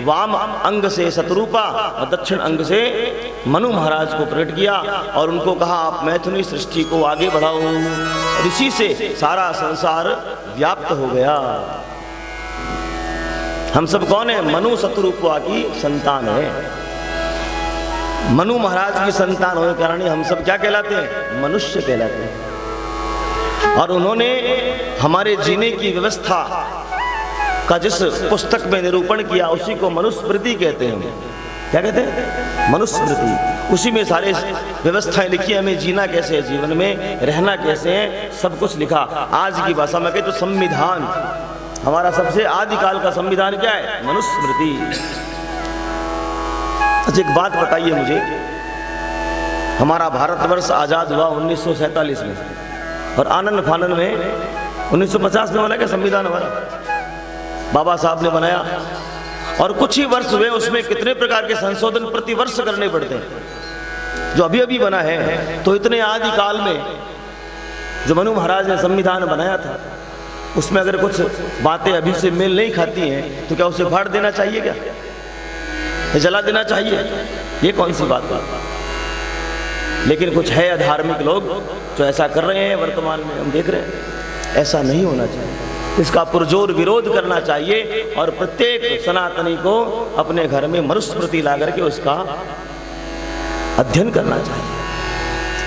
वाम अंग से शतरूपा और दक्षिण अंग से मनु महाराज को प्रकट किया और उनको कहा आप मैथुनी सृष्टि को आगे बढ़ाओ। ऋषि से सारा संसार व्याप्त हो गया। हम सब कौन है? मनु शतरूपा की संतान है। मनु महाराज की संतान होने के कारण हम सब क्या कहलाते हैं? मनुष्य कहलाते हैं। और उन्होंने हमारे जीने की व्यवस्था का जिस पुस्तक में निरूपण किया उसी को मनुस्मृति कहते हैं। क्या कहते हैं? मनुस्मृति। उसी में सारे व्यवस्थाएं लिखी, हमें जीना कैसे है, जीवन में रहना कैसे है, सब कुछ लिखा। आज की भाषा में कहे तो संविधान, हमारा सबसे आदिकाल का संविधान क्या है? मनुस्मृति। अच्छा एक बात बताइए मुझे, हमारा भारतवर्ष आजाद हुआ 1947 में और आनंद फानन में 1950 में बना क्या संविधान हमारा? बाबा साहब ने बनाया और कुछ ही वर्ष हुए उसमें कितने प्रकार के संशोधन प्रति वर्ष करने पड़ते हैं। जो अभी अभी बना है तो इतने आदिकाल में जो मनु महाराज ने संविधान बनाया था उसमें अगर कुछ बातें अभी से मेल नहीं खाती हैं तो क्या उसे फाड़ देना चाहिए क्या? ये जला देना चाहिए, ये कौन सी बात है? लेकिन कुछ है अधार्मिक लोग जो ऐसा कर रहे हैं वर्तमान में, हम देख रहे हैं। ऐसा नहीं होना चाहिए, इसका पुरजोर विरोध करना चाहिए और प्रत्येक सनातनी को अपने घर में मनुस्मृति ला करके उसका अध्ययन करना चाहिए।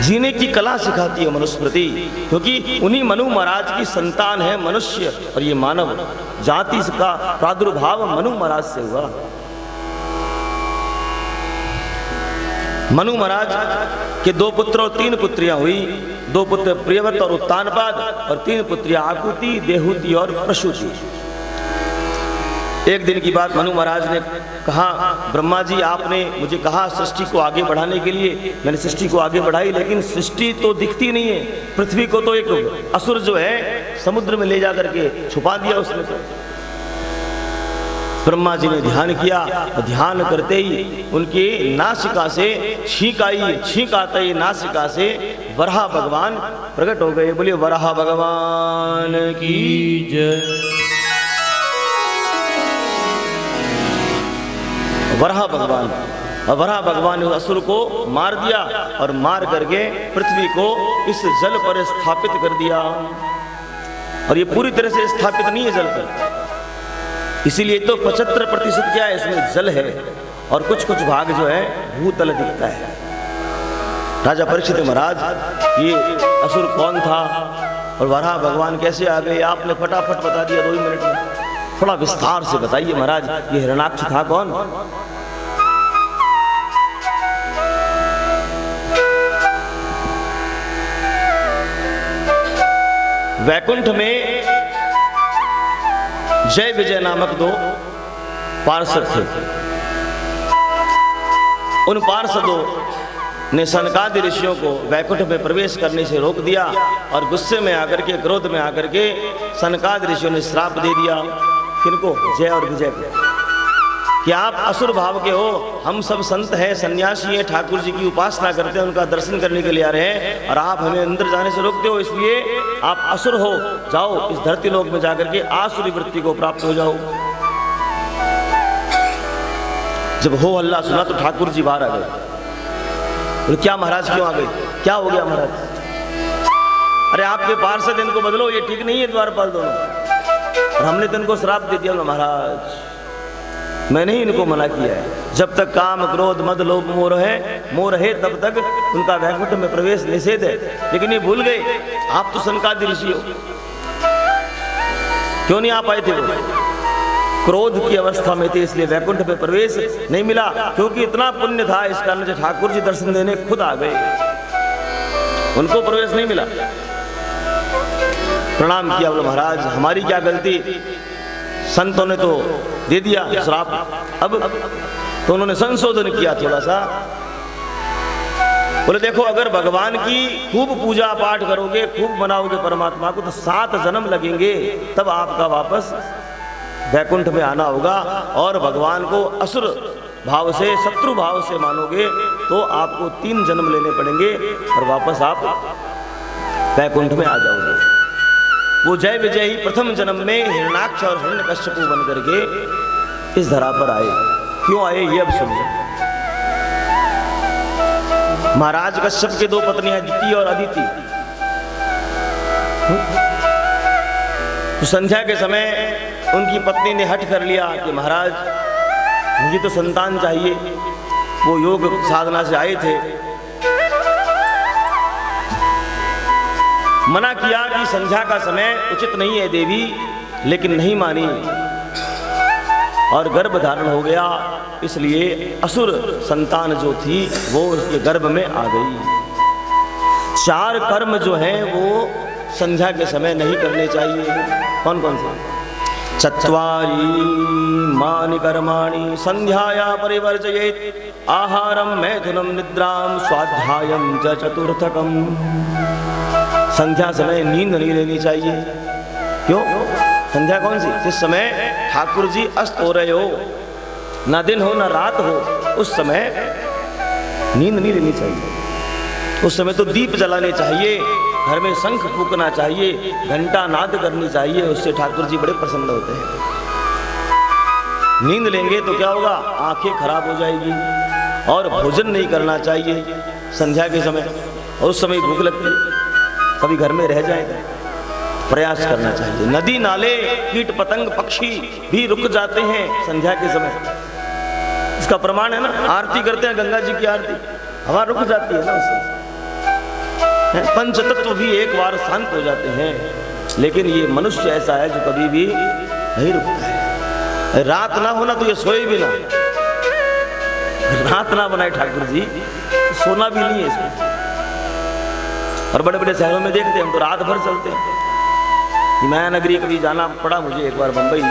जीने की कला सिखाती है मनुस्मृति, क्योंकि उन्हीं मनु महाराज की संतान है मनुष्य, और ये मानव जाति का प्रादुर्भाव मनु महाराज से हुआ। मनु महाराज के 2 पुत्र और 3 पुत्रियां हुई। 2 पुत्र प्रियव्रत और उत्तानपाद, और 3 पुत्रियां आकुति, देहुति और प्रसूति। एक दिन की बात, मनु महाराज ने कहा, ब्रह्मा जी आपने मुझे कहा सृष्टि को आगे बढ़ाने के लिए, मैंने सृष्टि को आगे बढ़ाई, लेकिन सृष्टि तो दिखती नहीं है। पृथ्वी को तो एक असुर जो है समुद्र में ले जा करके छुपा दिया उसने। तो ब्रह्मा जी ने ध्यान किया, और ध्यान करते ही उनकी नासिका से छींक आई। छींक आते ही नासिका से वराह भगवान प्रकट हो गए। बोलिए वराह भगवान की जय। वराह भगवान, और वराह भगवान ने असुर को मार दिया, और मार करके पृथ्वी को इस जल पर स्थापित कर दिया। और ये पूरी तरह से स्थापित नहीं है जल पर, इसीलिए तो 75% क्या है इसमें जल है, और कुछ कुछ भाग जो है भूतल दिखता है। राजा परीक्षित महाराज, ये असुर कौन था और वराह भगवान कैसे आ गए, आपने फटाफट बता दिया 2 मिनट में। थोड़ा विस्तार से बताइए महाराज, ये हिरण्याक्ष था कौन? वैकुंठ में जय विजय नामक 2 पार्षद थे। उन पार्षदों ने सनकादि ऋषियों को वैकुंठ में प्रवेश करने से रोक दिया, और गुस्से में आकर के, क्रोध में आकर के सनकादि ऋषियों ने श्राप दे दिया। किनको? जय और विजय को, कि आप असुर भाव के हो, हम सब संत हैं, सन्यासी हैं, ठाकुर जी की उपासना करते हैं, उनका दर्शन करने के लिए आ रहे हैं, और आप हमें अंदर जाने से रोकते हो, इसलिए आप असुर हो, जाओ इस धरती लोक में जाकर के आसुरी वृत्ति को प्राप्त हो जाओ। जब हो हल्ला सुना तो ठाकुर जी बाहर आ गए। बोले क्या महाराज, क्यों आ गए, क्या हो गया महाराज? अरे आपके पार्षद, इनको बदलो, ये ठीक नहीं है द्वारपाल दोनों, और हमने तो इनको श्राप दे दिया। महाराज मैंने ही इनको मना किया है, जब तक काम क्रोध मद लोभ मोह रहे तब तक उनका वैकुंठ में प्रवेश निषेध है। लेकिन ये भूल गए, आप तो सनकादि ऋषि हो, क्यों नहीं आ पाए थे? वो क्रोध की अवस्था में थे, इसलिए वैकुंठ में प्रवेश नहीं मिला, क्योंकि इतना पुण्य था, इस कारण से ठाकुर जी दर्शन देने खुद आ गए, उनको प्रवेश नहीं मिला। प्रणाम किया, बोले महाराज हमारी क्या गलती, संतों ने तो दे दिया श्राप, अब तो उन्होंने संशोधन किया थोड़ा सा। बोले देखो, अगर भगवान की खूब पूजा पाठ करोगे, खूब मनाओगे परमात्मा को, तो 7 जन्म लगेंगे, तब आपका वापस वैकुंठ में आना होगा। और भगवान को असुर भाव से, शत्रु भाव से मानोगे तो आपको 3 जन्म लेने पड़ेंगे, और वापस आप वैकुंठ में आ जाओगे। वो जय विजय ही प्रथम जन्म में हिरण्याक्ष और हिरण्यकश्यप बन करके इस धरा पर आए। क्यों आए ये अब सुनिए। महाराज कश्यप के 2 पत्नियां अदिति और अदिति, तो संध्या के समय उनकी पत्नी ने हठ कर लिया कि महाराज मुझे तो संतान चाहिए। वो योग साधना से आए थे, मना किया कि संध्या का समय उचित नहीं है देवी, लेकिन नहीं मानी और गर्भ धारण हो गया। इसलिए असुर संतान जो थी वो उसके गर्भ में आ गई। 4 कर्म जो हैं वो संध्या के समय नहीं करने चाहिए। कौन कौन से? चत्वारि मानि कर्माणि संध्याया परिवर्जयेत्, आहारम मैथुनम निद्राम स्वाध्यायम च चतुर्थकम। संध्या समय नींद नहीं लेनी चाहिए। क्यों? संध्या कौन सी? जिस समय ठाकुर जी अस्त हो रहे हो, ना दिन हो ना रात हो, उस समय नींद नहीं लेनी चाहिए। उस समय तो दीप जलाने चाहिए, घर में शंख फूकना चाहिए, घंटा नाद करनी चाहिए, उससे ठाकुर जी बड़े प्रसन्न होते हैं। नींद लेंगे तो क्या होगा, आंखें खराब हो जाएगी। और भोजन नहीं करना चाहिए संध्या के समय, और उस समय भूख लगती है, कभी घर में रह जाएगा, प्रयास करना चाहिए। नदी नाले कीट पतंग पक्षी भी रुक जाते हैं संध्या के समय, इसका प्रमाण है ना। आरती करते हैं गंगा जी की आरती, हवा रुक जाती है ना उससे। पंच तत्व भी एक बार शांत हो जाते हैं, लेकिन ये मनुष्य ऐसा है जो कभी भी नहीं रुकता है। रात ना होना तो ये सोए भी ना, रात ना बनाए ठाकुर जी, सोना भी नहीं है इसमें। और बड़े बड़े शहरों में देखते हैं हम तो रात भर चलते हैं। माया नगरी कभी जाना पड़ा मुझे एक बार बंबई,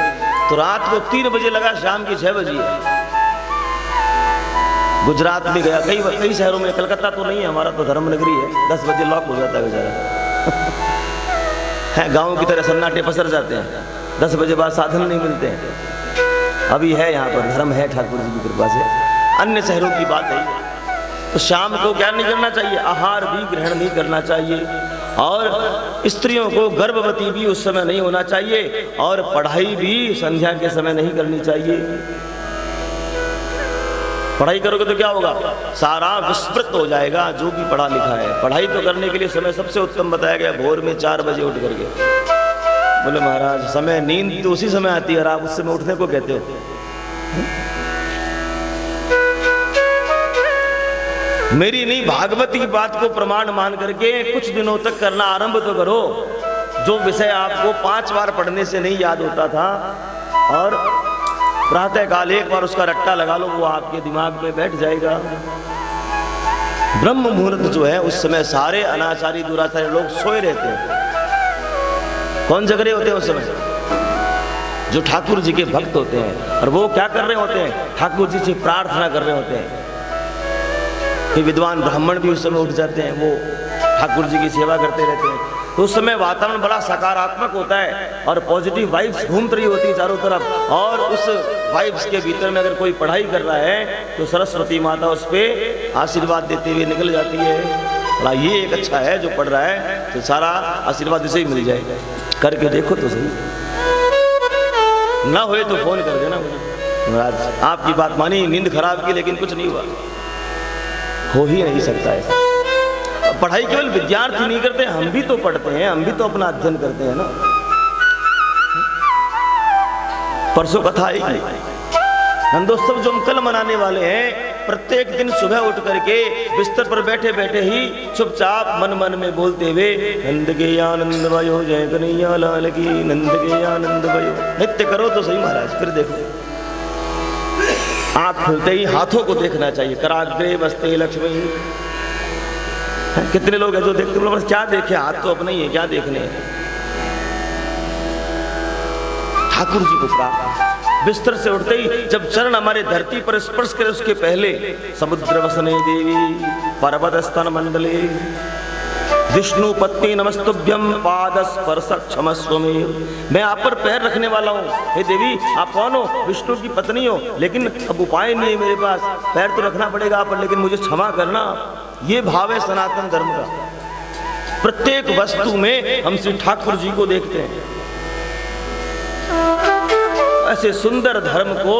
तो रात को 3 बजे लगा, शाम की 6 बजे है। गुजरात में गया, कई शहरों में, कलकत्ता तो नहीं है, हमारा तो धर्म नगरी है, 10 बजे लॉक हो जाता है बेचारा। है गाँव की तरह सन्नाटे पसर जाते हैं, 10 बजे बाद साधन नहीं मिलते हैं। अभी है यहाँ पर धर्म है ठाकुर जी की कृपा से, अन्य शहरों की बात है। तो शाम को क्या नहीं करना चाहिए, आहार भी ग्रहण नहीं करना चाहिए, और स्त्रियों को गर्भवती भी उस समय नहीं होना चाहिए, और पढ़ाई भी संध्या के समय नहीं करनी चाहिए। पढ़ाई करोगे तो क्या होगा, सारा विस्मृत हो जाएगा जो भी पढ़ा लिखा है। पढ़ाई तो करने के लिए समय सबसे उत्तम बताया गया, भोर में 4 बजे उठ करके। बोले महाराज समय, नींद तो उसी समय आती है और आप उस समय उठने को कहते हो। मेरी नहीं, भागवत की बात को प्रमाण मान करके कुछ दिनों तक करना आरंभ तो करो। जो विषय आपको 5 बार पढ़ने से नहीं याद होता था, और प्रातः काल एक बार उसका रट्टा लगा लो, वो आपके दिमाग में बैठ जाएगा। ब्रह्म मुहूर्त जो है उस समय सारे अनाचारी दुराचारी लोग सोए रहते हैं। कौन जग रहे होते हैं उस समय, जो ठाकुर जी के भक्त होते हैं। और वो क्या कर रहे होते हैं, ठाकुर जी से प्रार्थना कर रहे होते हैं। कि विद्वान ब्राह्मण भी उस समय उठ जाते हैं, वो ठाकुर जी की सेवा करते रहते हैं। तो उस समय वातावरण बड़ा सकारात्मक होता है, और पॉजिटिव वाइब्स घूम रही होती है चारों तरफ। और उस वाइब्स के भीतर में अगर कोई पढ़ाई कर रहा है तो सरस्वती माता उस पर आशीर्वाद देते हुए निकल जाती है। बोला ये एक अच्छा है जो पढ़ रहा है, तो सारा आशीर्वाद इसे ही मिल जाएगा। करके देखो तो सही, ना होए तो फोन कर देना मुझे, महाराज आपकी बात मानी, नींद खराब की, लेकिन कुछ नहीं हुआ। हो ही नहीं सकता है। पढ़ाई केवल विद्यार्थी नहीं करते, हम भी तो पढ़ते हैं, हम भी तो अपना अध्ययन करते हैं ना। परसों कथा आई नंदोत्सव जो हम कल मनाने वाले हैं, प्रत्येक दिन सुबह उठ करके बिस्तर पर बैठे बैठे ही चुपचाप मन मन में बोलते हुए नंद के आनंद भयो, जय कन्हैया लाल की, नंद के आनंद भयो। नित्य करो तो सही महाराज, फिर देखो आँख खुलते ही हाथों को देखना चाहिए। कराग्रे बसते लक्ष्मी। कितने लोग हैं जो देखते हैं, बस क्या देखे, हाथ तो अपने ही है, क्या देखने हैं। ठाकुर जी को प्रार्थना, बिस्तर से उठते ही जब चरण हमारे धरती पर स्पर्श करे, उसके पहले समुद्र वसने देवी पर्वत स्तन मंडले विष्णु पत्नी नमस्तुभ्यम पाद स्पर्श क्षमस्व में। मैं आप पर पैर रखने वाला हूँ, हे देवी आप कौन हो, विष्णु की पत्नी हो, लेकिन अब उपाय नहीं है मेरे पास, पैर तो रखना पड़ेगा आप पर, लेकिन मुझे क्षमा करना। ये भाव है सनातन धर्म का। प्रत्येक वस्तु में हम श्री ठाकुर जी को देखते हैं। ऐसे सुंदर धर्म को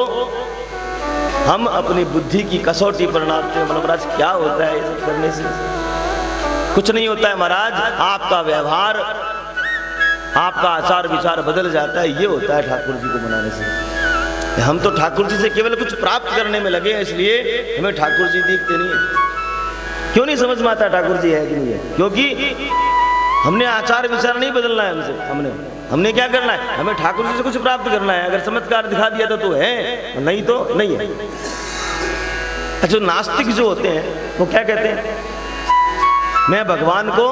हम अपनी बुद्धि की कसौटी पर नापते हैं। महाराज क्या होता है ये करने से, कुछ नहीं होता है महाराज। आपका व्यवहार, आपका आचार विचार बदल जाता है, ये होता है ठाकुर जी को मनाने से। हम तो ठाकुर जी से केवल कुछ प्राप्त करने में लगे हैं, इसलिए हमें ठाकुर जी दिखते नहीं है। क्यों नहीं समझ में आता ठाकुर जी है कि नहीं है? क्योंकि हमने आचार विचार नहीं बदलना है हमसे। हमने क्या करना है, हमें ठाकुर जी से कुछ प्राप्त करना है। अगर चमत्कार दिखा दिया तो है, नहीं तो नहीं है। अच्छा, नास्तिक जो होते हैं वो क्या कहते हैं, मैं भगवान को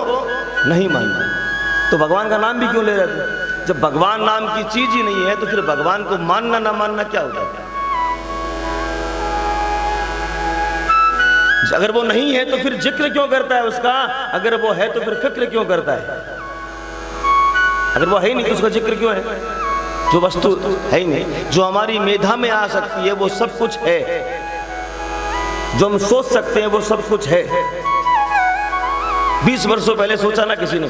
नहीं मानता। तो भगवान का नाम भी क्यों ले रहे थे? जब भगवान नाम की चीज ही नहीं है तो फिर भगवान को मानना ना मानना क्या होता है? अगर वो नहीं है तो फिर जिक्र क्यों करता है उसका? अगर वो है तो फिर फिक्र क्यों करता है? अगर वो है ही नहीं तो उसका जिक्र क्यों है? जो वस्तु है ही नहीं, जो हमारी मेधा में आ सकती है वो सब कुछ है, जो हम सोच सकते हैं वो सब कुछ है। 20 वर्षों पहले सोचा ना किसी ने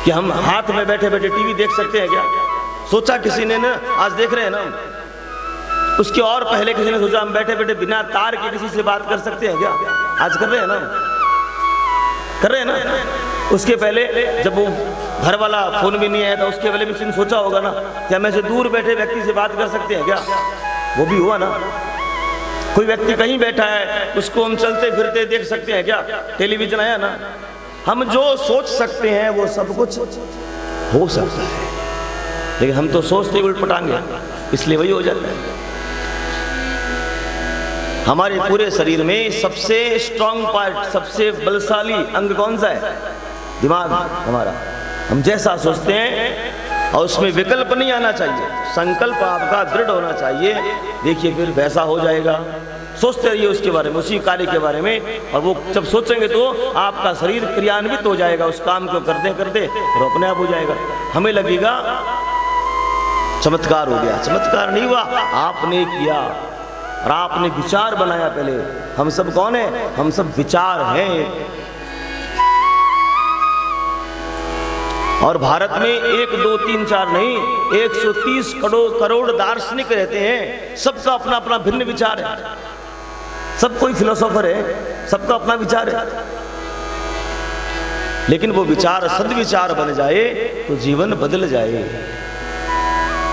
कि हम हाथ में बैठे बैठे टीवी देख सकते हैं क्या? सोचा किसी ने ना, आज देख रहे हैं ना, उसके और पहले किसी ने सोचा हम बैठे बैठे बिना तार के किसी से बात कर सकते हैं क्या? आज कर रहे हैं ना, कर रहे हैं ना। उसके पहले जब वो घर वाला फोन भी नहीं आया था, उसके पहले भी किसी ने सोचा होगा ना कि हम ऐसे दूर बैठे व्यक्ति से बात कर सकते हैं क्या? वो भी हुआ ना। कोई व्यक्ति कहीं बैठा है, उसको हम चलते फिरते देख सकते हैं क्या? टेलीविजन आया ना। हम जो सोच सकते हैं वो सब कुछ हो सकता है, लेकिन हम तो सोचते उल्ट पटांगे, इसलिए वही हो जाता है। हमारे पूरे शरीर में सबसे स्ट्रांग पार्ट, सबसे बलशाली अंग कौन सा है? दिमाग हमारा। हम जैसा सोचते हैं और उसमें विकल्प नहीं आना चाहिए, संकल्प आपका दृढ़ होना चाहिए, देखिए फिर वैसा हो जाएगा। सोचते रहिए उसके बारे में, उसी कार्य के बारे में, और वो जब सोचेंगे तो आपका शरीर क्रियान्वित हो जाएगा उस काम को करते करते, और अपने आप हो जाएगा। हमें लगेगा चमत्कार हो गया, चमत्कार नहीं हुआ, आपने किया और आपने विचार बनाया पहले। हम सब कौन है? हम सब विचार हैं। और भारत में 1 2 3 4 नहीं, 130 करोड़ दार्शनिक रहते हैं, सबका अपना अपना भिन्न विचार है, सब कोई फिलोसोफर है, सबका अपना विचार है। लेकिन वो विचार सद्विचार बन जाए तो जीवन बदल जाए।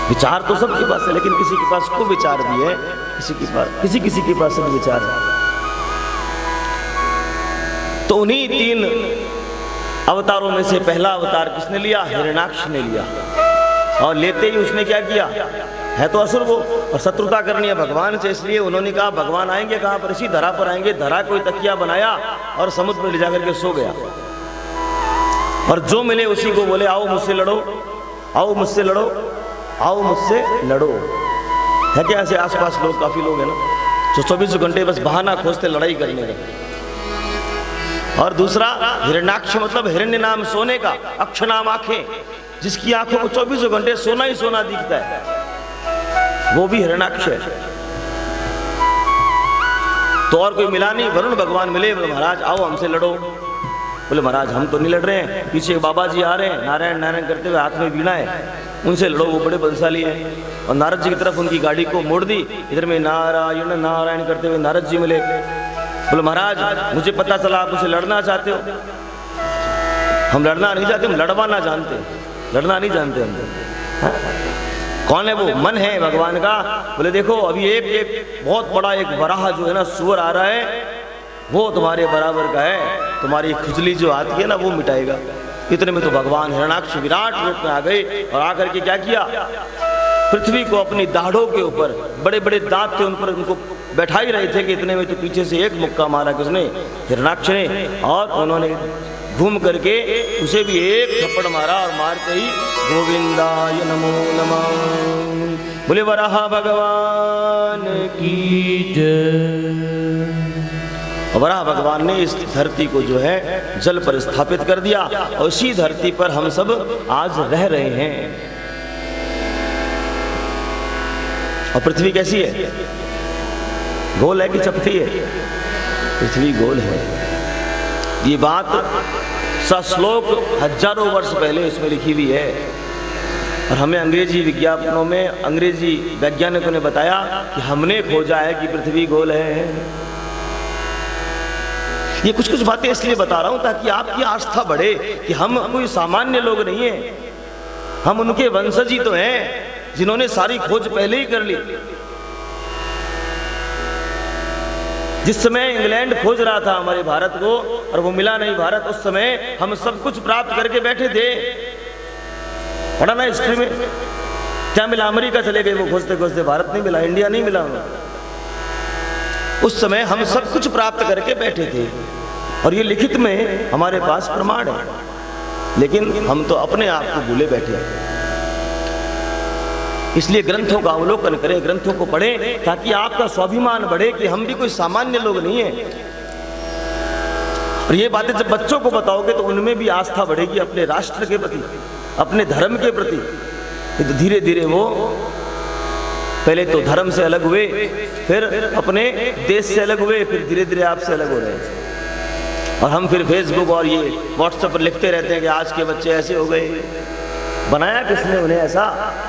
विचार तो सबके पास है, लेकिन किसी के पास कुविचार भी है, किसी के पास सद्विचार है। तो उन्हीं 3 अवतारों में से पहला अवतार किसने लिया? हिरण्याक्ष ने लिया। और लेते ही उसने क्या किया? है तो असुर वो, और शत्रुता करनी है भगवान से, इसलिए उन्होंने कहा भगवान आएंगे कहाँ पर? इसी धरा पर आएंगे। धरा कोई तकिया बनाया और समुद्र में ले जाकर के सो गया। और जो मिले उसी को बोले आओ मुझसे लड़ो, आओ मुझसे लड़ो, आओ मुझसे लड़ो। है क्या ऐसे आसपास लोग? काफी लोग हैं ना जो 24 घंटे बस बहाना खोजते लड़ाई करने का। और दूसरा हिरण्याक्ष मतलब हिरण्य नाम सोने का, अक्ष नाम आंखें, जिसकी आंखों को 24 घंटे सोना ही सोना दिखता है, वो भी हिरण्याक्ष है। तो और कोई मिला नहीं, वरुण भगवान मिले, बोले महाराज आओ हमसे लड़ो। बोले महाराज हम तो नहीं लड़ रहे हैं, पीछे बाबा जी आ रहे हैं नारायण नारायण करते हुए, हाथ में वीणा है, उनसे लड़ो, वो बड़े बलशाली हैं। और नारद जी की तरफ उनकी गाड़ी को मोड़ दी, इधर में नारायण नारायण करते हुए नारद जी मिले। बोले महाराज मुझे पता चला आप उसे लड़ना चाहते हो। हम लड़ना नहीं चाहते, हम लड़वाना जानते, लड़ना नहीं जानते हम। हाँ? कौन है वो? मन है भगवान का। बोले देखो अभी एक बहुत बड़ा एक वराह जो है ना, सुअर आ रहा है, वो तुम्हारे बराबर का है, तुम्हारी खुजली जो आती है ना वो मिटाएगा। इतने में तो भगवान हिरण्याक्ष विराट रूप में आ गए और आकर के क्या किया? पृथ्वी को अपनी दाढ़ों के ऊपर, बड़े बड़े दांत थे उन पर, उनको बैठा ही रहे थे कि इतने में तो पीछे से एक मुक्का मारा किसने? हिरण्याक्ष ने। और उन्होंने घूम करके उसे भी एक थप्पड़ मारा और मारते ही गोविंदाय नमो नमः, बोले वराह भगवान की जय। वराह भगवान ने इस धरती को जो है जल पर स्थापित कर दिया, और इसी धरती पर हम सब आज रह रहे हैं। और पृथ्वी कैसी है? गोल है कि चपटी है? पृथ्वी गोल है। ये बात श्लोक हजारों वर्ष पहले इसमें लिखी हुई है, और हमें अंग्रेजी विज्ञापनों में अंग्रेजी वैज्ञानिकों ने बताया कि हमने खोजा है कि पृथ्वी गोल है। ये कुछ कुछ बातें इसलिए बता रहा हूं ताकि आपकी आस्था बढ़े कि हम कोई सामान्य लोग नहीं है, हम उनके वंशज ही तो हैं जिन्होंने सारी खोज पहले ही कर ली। जिस समय इंग्लैंड खोज रहा था हमारे भारत को और वो मिला नहीं भारत, उस समय हम सब कुछ प्राप्त करके बैठे थे। पढ़ा ना हिस्ट्री में, क्या मिला? अमेरिका चले गए वो खोजते खोजते, भारत नहीं मिला, इंडिया नहीं मिला। उस समय हम सब कुछ प्राप्त करके बैठे थे, और ये लिखित में हमारे पास प्रमाण है, लेकिन हम तो अपने आप को भूले बैठे हैं। इसलिए ग्रंथों का अवलोकन करें, ग्रंथों को पढ़ें, ताकि आपका स्वाभिमान बढ़े कि हम भी कोई सामान्य लोग नहीं हैं। और ये बातें जब बच्चों को बताओगे तो उनमें भी आस्था बढ़ेगी अपने राष्ट्र के प्रति, अपने धर्म के प्रति। तो धीरे धीरे वो पहले तो धर्म से अलग हुए, फिर अपने देश से अलग हुए, फिर धीरे धीरे आपसे अलग हो रहे हैं। और हम फिर फेसबुक और ये व्हाट्सएप पर लिखते रहते हैं कि आज के बच्चे ऐसे हो गए। बनाया किसने उन्हें ऐसा?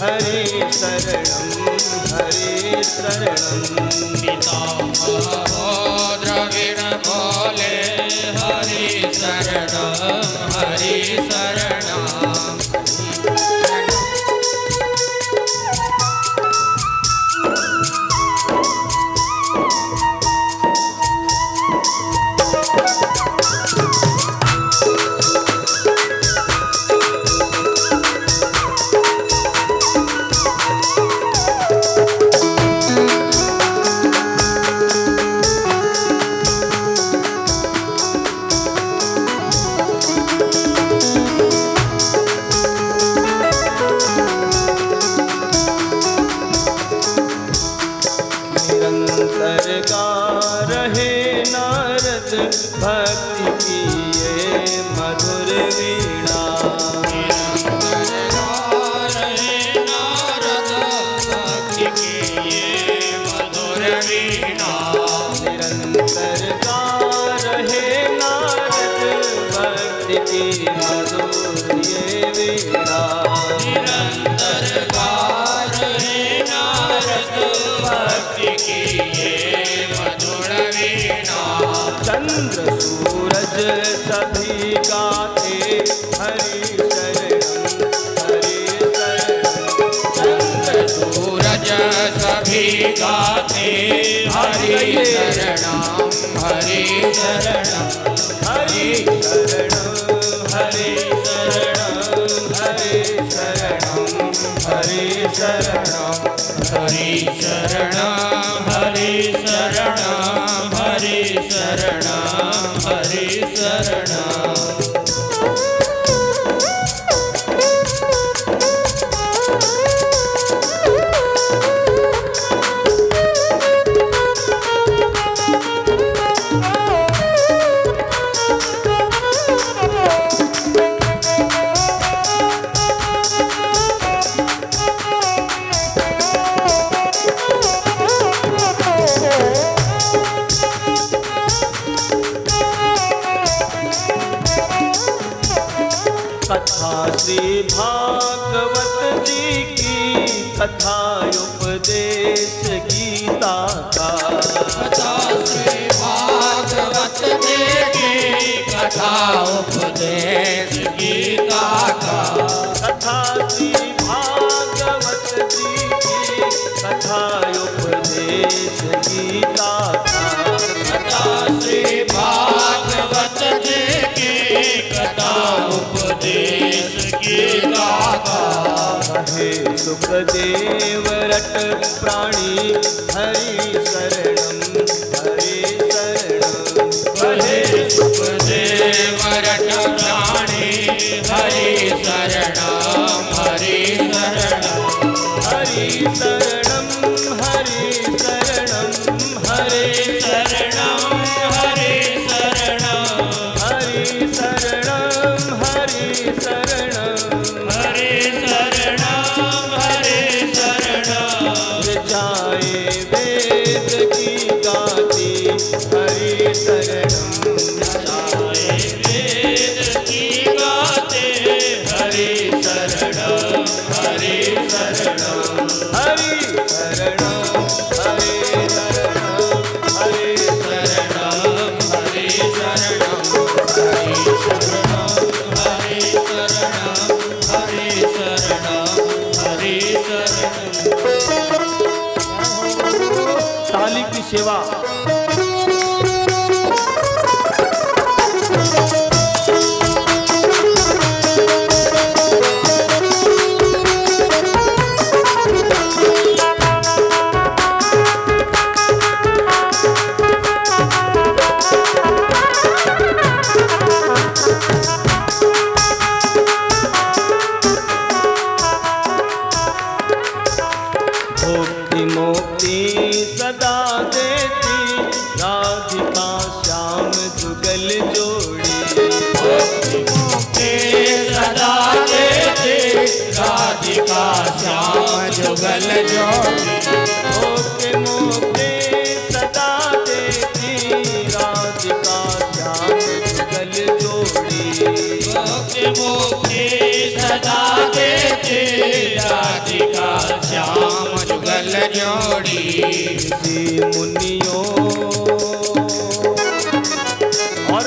हरि शरणं हरि शरणं पितामहो द्रविण बोले हरि शरणं हरि शरणं भक्ति की ये मधुर वीणा निरंतर गा रहे नारद भक्ति की मधुर ये वीणा निरंतर गा रहे नारद भक्ति की ये मधुर वीणा चंद्र सूरज सभी गाते हरि शरणं हरि शरणं चंद्र सूरज सभी गाते हरि शरणं हरि शरणं हरि शरणं हरि शरणं हरि शरणं हरि शरणं हरि शरणं हरि शरणं हरि शरणं हरि शरणं कथा श्री भागवत जी की कथा उपदेश गीता का कथा श्री भागवत जी की कथा उपदेश गीता का कथा श्री भागवत जी की कथा उपदेश गीता का कथा श्री भागवत जी की कथा उपदेश गीता का कहे सुखदेव रट प्राणी हरि शरणं हरि शरणं कहे सुखदेव रट प्राणी हरि शरणं हरि शरणं हरि शरणं हरि शरणं हरि शरणं हरि शरणं हरि शरणं हरि शरणं हरि शरणं हरि शरणं जाए वेद की गाती हरि शरणं जाए वेद की गाते हरि शरणं हरि शरणं हरि शरणं हरि शरणं हरि शरणं हरि शरणं हरि शरणं हरि शरणं हरि शरणं हरि शरणं ताली की सेवा भोक्ति मोक्ति सदा देती राधिका श्याम जुगल जोड़ी मुक्ति सदा देते राधिका श्याम जुगल जोड़ी भोक्ति मोक्ति सदा देती राधिका श्याम जुगल जोड़ी मुक्ति सदा देते राधिका ऋषि मुनियों। और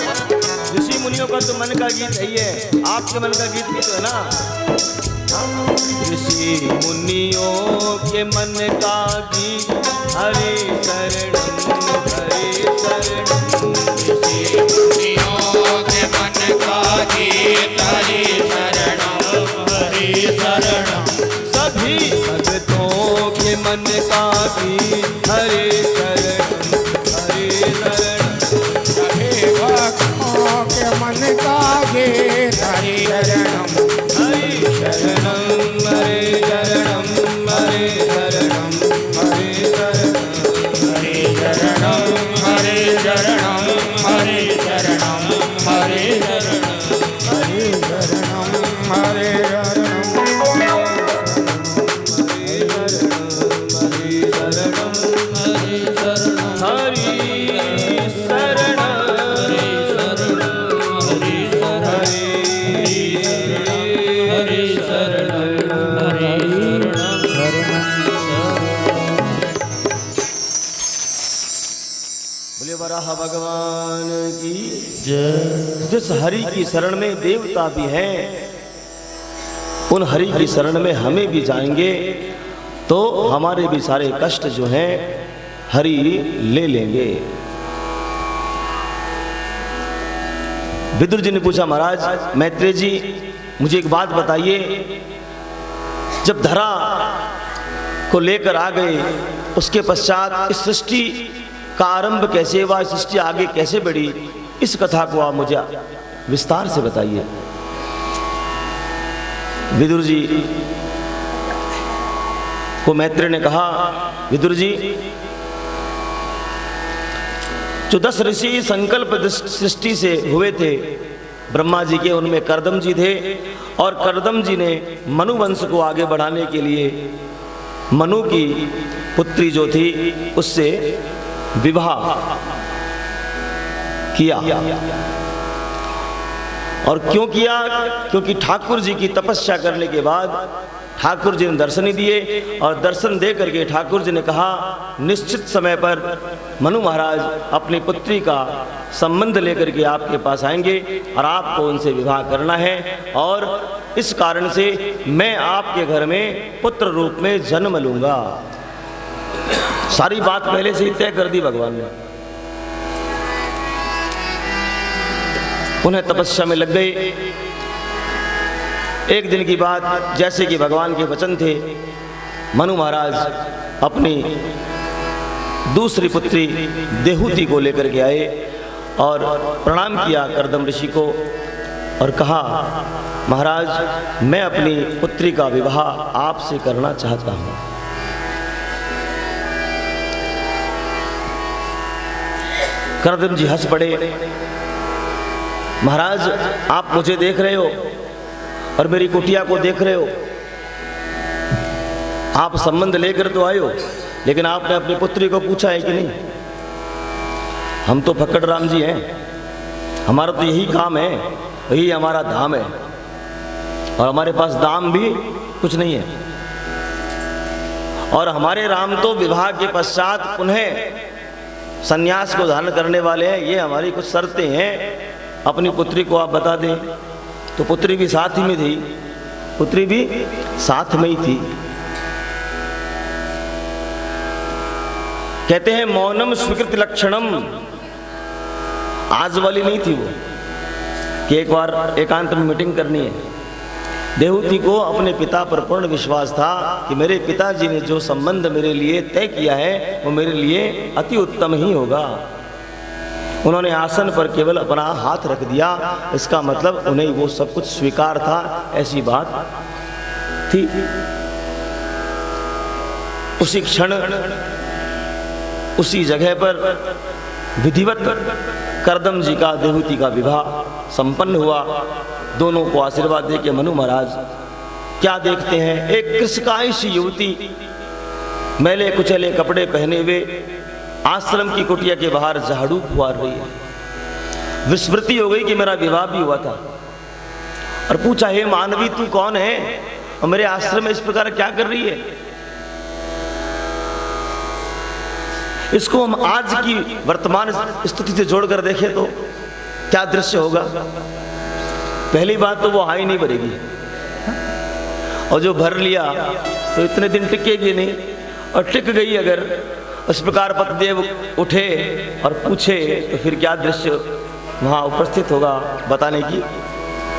ऋषि मुनियों का तो मन का गीत है ये, आपके मन का गीत भी तो है ना। ऋषि मुनियों के मन का गीत हरि शरणम हरि शरणम। ऋषि मुनियों के मन का गीत हरि शरणम हरि शरणम। सभी भक्तों के मन का गीत हरि शरणम हरि शरणम। सभी भक्तों के मन का गीत हरि शरणम हरि शरणम हरि शरणम हरि शरणम हरि शरणम हरि शरणम हरि शरणम हरि शरणम हरि शरणम हरि शरणम बोले वराह भगवान की जय। जिस हरि की शरण में देवता भी हैं, उन हरि की शरण में हमें भी जाएंगे तो हमारे भी सारे कष्ट जो हैं हरि ले लेंगे। विदुर जी ने पूछा, महाराज मैत्रेय जी मुझे एक बात बताइए, जब धरा को लेकर आ गए उसके पश्चात इस सृष्टि का आरंभ कैसे हुआ, सृष्टि आगे कैसे बढ़ी, इस कथा को आप मुझे विस्तार से बताइए। विदुर जी को मैत्रेय ने कहा, विदुर जी जो 10 ऋषि संकल्प सृष्टि से हुए थे ब्रह्मा जी के, उनमें कर्दम जी थे और कर्दम जी ने मनु वंश को आगे बढ़ाने के लिए मनु की पुत्री जो थी उससे विवाह किया। और क्यों किया? क्योंकि ठाकुर जी की तपस्या करने के बाद ठाकुर जी ने दर्शन दिए और दर्शन दे करके ठाकुर जी ने कहा निश्चित समय पर मनु महाराज अपनी पुत्री का संबंध लेकर के आपके पास आएंगे और आपको उनसे विवाह करना है, और इस कारण से मैं आपके घर में पुत्र रूप में जन्म लूंगा। सारी बात पहले से ही तय कर दी भगवान ने। उन्हें तपस्या में लग गए। एक दिन की बात, जैसे कि भगवान के वचन थे, मनु महाराज अपनी दूसरी पुत्री देहूति को लेकर के आए और प्रणाम किया कर्दम ऋषि को और कहा, महाराज मैं अपनी पुत्री का विवाह आपसे करना चाहता हूं। कर्दम जी हंस पड़े, महाराज आप मुझे देख रहे हो और मेरी कुटिया को देख रहे हो, आप संबंध लेकर तो आए हो, लेकिन आपने अपनी पुत्री को पूछा है कि नहीं? हम तो फक्कड़ राम जी हैं, हमारा तो यही काम है, यही हमारा धाम है और हमारे पास दाम भी कुछ नहीं है। और हमारे राम तो विवाह के पश्चात पुनः संन्यास को धारण करने वाले हैं, ये हमारी कुछ शर्तें हैं। अपनी पुत्री को आप बता दें। तो पुत्री भी साथ ही में थी, पुत्री भी साथ में ही थी। कहते हैं मौनम स्वीकृति लक्षणम, आज वाली नहीं थी वो कि एक बार एकांत में मीटिंग करनी है। देहूति को अपने पिता पर पूर्ण विश्वास था कि मेरे पिताजी ने जो संबंध मेरे लिए तय किया है वो मेरे लिए अति उत्तम ही होगा। उन्होंने आसन पर केवल अपना हाथ रख दिया, इसका मतलब उन्हें वो सब कुछ स्वीकार था, ऐसी बात थी। उसी क्षण उसी जगह पर विधिवत कर्दम जी का देहूति का विवाह संपन्न हुआ। दोनों को आशीर्वाद दे के मनु महाराज क्या देखते हैं, एक कृषकायशी युवती मैले कुचले कपड़े पहने हुए आश्रम की कुटिया के बाहर झाड़ू फुआर रही है। विस्मृति हो गई कि मेरा विवाह भी हुआ था और पूछा, हे मानवी तू कौन है और मेरे आश्रम में इस प्रकार क्या कर रही है? इसको हम आज की वर्तमान स्थिति से जोड़कर देखें तो क्या दृश्य होगा। पहली बात तो वो हाई नहीं भरेगी, और जो भर लिया तो इतने दिन टिकेगी नहीं, और टिक गई अगर उस प्रकार पतिदेव उठे और पूछे तो फिर क्या दृश्य वहाँ उपस्थित होगा, बताने की